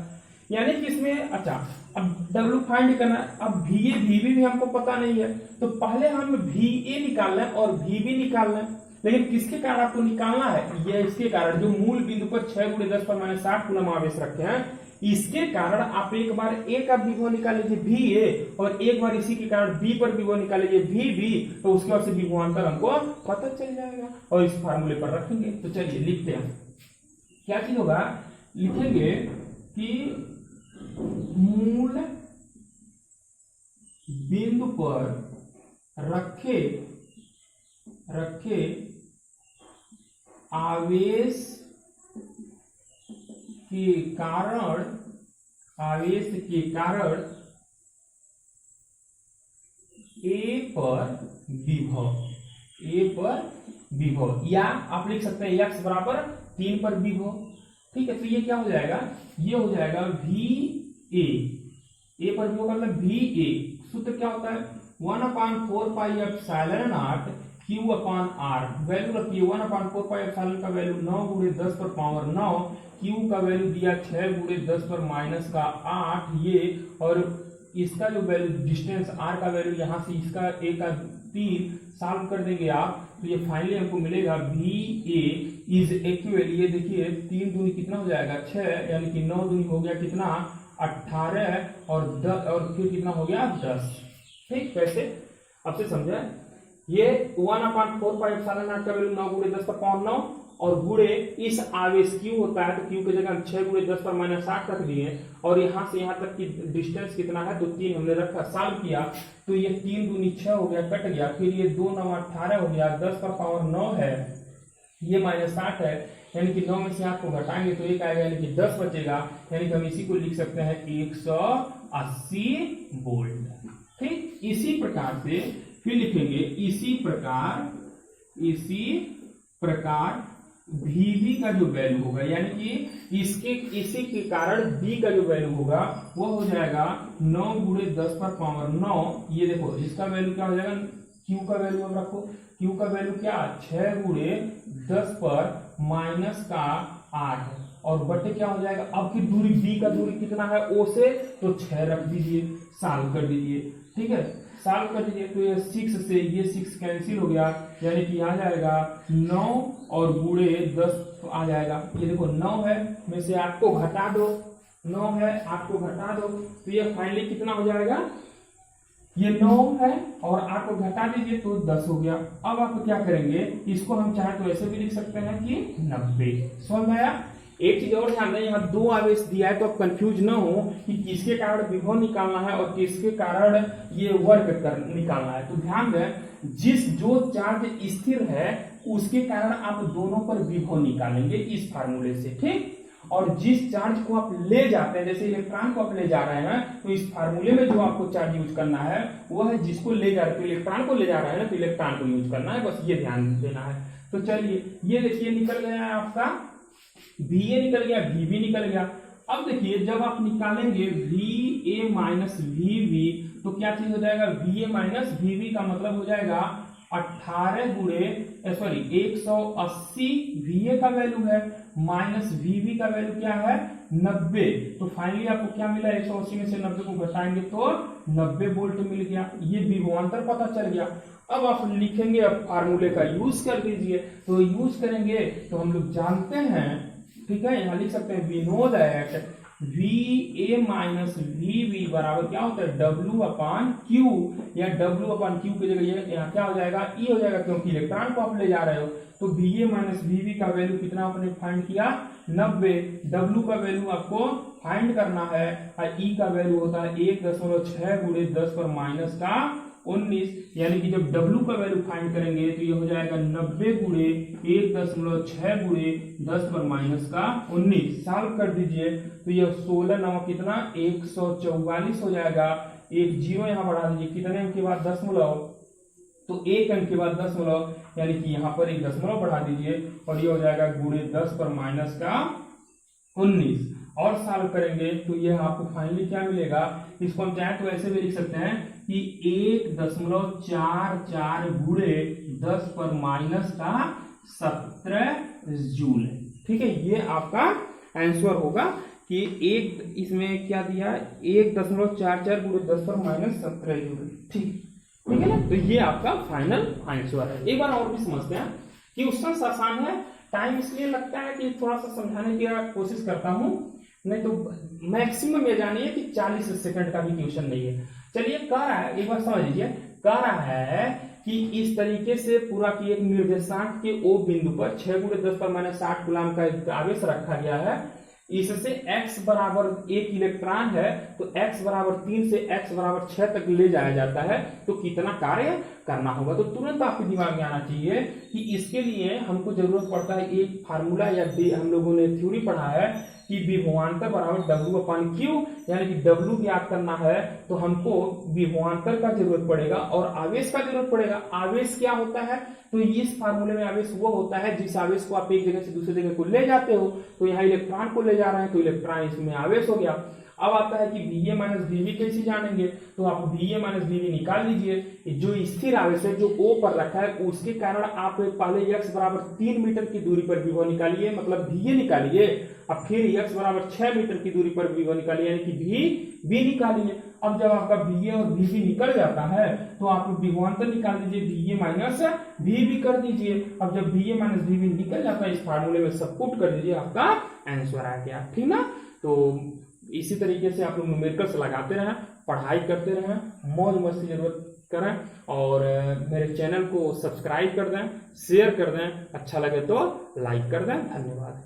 यानी कि इसमें अच्छा, अब W फाइंड करना। अब VA VB भी हमको पता नहीं है, तो पहले हम VA निकाल लें और VB निकाल लें। लेकिन किसके कारण आपको निकालना है, ये इसके कारण जो मूल बिंदु पर 6 × 10⁻60 कूलम आवेश रखे हैं, इसके कारण आप एक बार A का विभव निकाल लीजिए VA, और एक बार इसी के कारण B पर विभव निकाल लीजिए VB, तो उसके बाद से विभवांतर हमको पता चल जाएगा और इस फार्मूले पर रखेंगे। तो चलिए लिखते हैं, क्या चीज होगा, लिखेंगे कि मूल बिंदु पर रखे आवेश के कारण A पर विभव, या आप लिख सकते हैं x बराबर 3 पर विभव। ठीक है, तो ये क्या हो जाएगा, ये हो जाएगा VA, A पर विभव मतलब VA। सूत्र क्या होता है, 1/4πε0 Q/R। वैल्यू रखिए 1/4πε का वैल्यू 9 × 10⁻9, Q का वैल्यू दिया 6 × 10⁻8 ये, और इसका जो वैल्यू डिस्टेंस R का वैल्यू यहाँ से इसका A का 3 सॉल्व कर देंगे आप, तो ये फाइनली हमको मिलेगा VA इज इक्वल, ये देखिए 3 दूनी कितना हो जाएगा 6, यानी कि 9 दूनी हो गया कितना 18, और 10 और फिर कितना हो गया 10। ठीक, कैसे अब से समझे, ये 1/4πε0 का वैल्यू 9 × 10⁻9 और गुणे इस आवेश Q होता है, तो Q की जगह 6 × 10⁻60 रख दिए, और यहां से यहां तक की डिस्टेंस कितना है, तो 3 हमने रखा, सॉल्व किया, तो ये 3 दूनी 6 हो गया, कट गया, फिर ये 2 9 18 हो गया, 10⁻9 है, ये -8 है, यानी कि 9 में से 8 को घटाएंगे तो 1 आएगा, यानी कि 10 बचेगा, यानी कि हम इसी को लिख सकते हैं 180 वोल्ट। ठीक, इसी प्रकार से फिर लिखेंगे, इसी प्रकार VB का जो वैल्यू होगा, यानी कि इसी के कारण B का जो वैल्यू होगा वो हो जाएगा 9 गुणे 10 पर पावर 9। ये देखो इसका वैल्यू क्या हो जाएगा, Q का वैल्यू अब रखो, Q का वैल्यू क्या 6 गुणे 10 पर माइनस का 8 और बटे क्या हो जाएगा, अब की दूरी B का दूरी कितना है O से, तो 6 रख दीजिए, सॉल्व कर दीजिए। ठीक है, सॉल्व कर दीजिए तो ये 6 से ये 6 कैंसिल हो गया, यानी कि आ जाएगा 9 और गुणे 10 आ जाएगा। ये देखो 9 है, में से 8 को घटा दो, 9 है 8 को घटा दो, तो ये फाइनली कितना हो जाएगा, ये 9 है और 8 को घटा दीजिए तो 10 हो गया। अब आप क्या करेंगे, इसको हम चाहे तो ऐसे भी लिख सकते हैं कि 90। समझ में आया। एक चीज और ध्यान दें, यहाँ 2 आवेश दिया है तो आप कंफ्यूज ना हो कि किसके कारण विभव निकालना है और किसके कारण ये वर्क निकालना है। तो ध्यान दें, जो चार्ज स्थिर है उसके कारण आप दोनों पर विभव निकालेंगे इस फार्मूले से। ठीक, और जिस चार्ज को आप ले जाते हैं, जैसे इलेक्ट्रॉन को आप ले जा रहे हैं, तो इस फार्मूले में जो आपको चार्ज यूज करना है वो है जिसको ले जा रहे हैं, इलेक्ट्रॉन को ले जा रहे हैं ना, तो इलेक्ट्रॉन को यूज करना है, बस ये ध्यान देना है। तो चलिए ये देखिए निकल गया है आपका VA निकल गया, VB निकल गया। अब देखिए जब आप निकालेंगे VA माइनस VB तो क्या चीज हो जाएगा, VA माइनस VB का मतलब हो जाएगा 18 गुणे 180 VA का वैल्यू है माइनस VB का वैल्यू क्या है 90। तो फाइनली आपको क्या मिला, 180 में से 90 को घटाएंगे तो 90 वोल्ट मिल गया। ये विभवांतर पता चल गया। अब आप लिखेंगे, अब फार्मूले का यूज कर दीजिए। तो यूज करेंगे तो हम लोग जानते हैं, ठीक है, यहाँ लिख सकते हैं we know that VA minus VB बराबर क्या होता है, W/Q, या W/Q की जगह यहाँ क्या हो जाएगा, E हो जाएगा, क्योंकि इलेक्ट्रॉन को आप ले जा रहे हो। तो VA माइनस VB का वैल्यू कितना आपने फाइंड किया, 90। W का वैल्यू आपको फाइंड करना है और E का वैल्यू होता है 1.6 गुणे 10 पर माइनस का 19, यानी कि जब W का वैल्यू फाइंड करेंगे तो ये हो जाएगा 90 गुणे 1.6 गुणे 10 पर माइनस का 19। सॉल्व कर दीजिए तो ये 16 9 कितना 144 हो जाएगा। एक जीरो यहाँ बढ़ा दीजिए, कितने अंक के बाद दशमलव, तो एक अंक के बाद दशमलव, यानी कि यहाँ पर एक दशमलव बढ़ा दीजिए और ये हो जाएगा गुणे 10 पर माइनस का 19। और सॉल्व करेंगे तो ये आपको फाइनली क्या मिलेगा, इसको हम चाहे तो ऐसे भी लिख सकते हैं कि 1.44 गुणे 10 पर माइनस का 17 जूल। ठीक है, ये आपका आंसर होगा कि एक इसमें क्या दिया, 1.44 गुणे 10 पर माइनस 17 जूल। ठीक है ना, तो ये आपका फाइनल आंसर है। एक बार और भी समझते हैं कि क्वेश्चन आसान है, टाइम इसलिए लगता है कि थोड़ा सा समझाने की कोशिश करता हूं, नहीं तो मैक्सिमम ये जानिए कि 40 सेकंड का भी क्वेश्चन नहीं है। चलिए कह रहा है, एक बार समझ लीजिए, कह रहा है कि इस तरीके से पूरा की एक निर्देशांक के O बिंदु पर 6 गुणे 10 पर माइनस 60 कूलम का आवेश रखा गया है। इससे x बराबर 1 इलेक्ट्रॉन है तो x बराबर 3 से x बराबर 6 तक ले जाया जाता है, तो कितना कार्य करना होगा। तो तुरंत आपके दिमाग में आना चाहिए कि इसके लिए हमको जरूरत पड़ता है एक फार्मूला, या हम लोगों ने थ्योरी पढ़ा है कि विभवांतर बराबर W/Q, यानी कि W ज्ञात करना है तो हमको विभवांतर का जरूरत पड़ेगा और आवेश का जरूरत पड़ेगा। आवेश क्या होता है, तो इस फार्मूले में आवेश वो होता है जिस आवेश को आप एक जगह से दूसरी जगह को ले जाते हो। तो यहाँ इलेक्ट्रॉन को ले जा रहे हैं तो इलेक्ट्रॉन इसमें आवेश हो गया। अब आता है कि VA माइनस VB कैसे जानेंगे, तो आप VA माइनस VB निकाल लीजिए। जो स्थिर आवेश है जो O पर रखा है उसके कारण आप पहले x बराबर 3 मीटर की दूरी पर विभव निकालिए, मतलब VA निकालिए, अब फिर x बराबर 6 मीटर की दूरी पर विभव निकालिए, यानी कि VB निकालिए। अब जब आपका VA और VB निकल जाता है तो आप विभवांतर निकाल दीजिए, VA माइनस VB कर दीजिए। अब जब VA माइनस VB निकल जाता है इस फार्मूले में सब पुट कर दीजिए, आपका आंसर आ गया। ठीक ना, तो इसी तरीके से आप लोग न्यूमेरिकल्स लगाते रहें, पढ़ाई करते रहें, मौज मस्ती जरूरत करें और मेरे चैनल को सब्सक्राइब कर दें, शेयर कर दें, अच्छा लगे तो लाइक कर दें। धन्यवाद।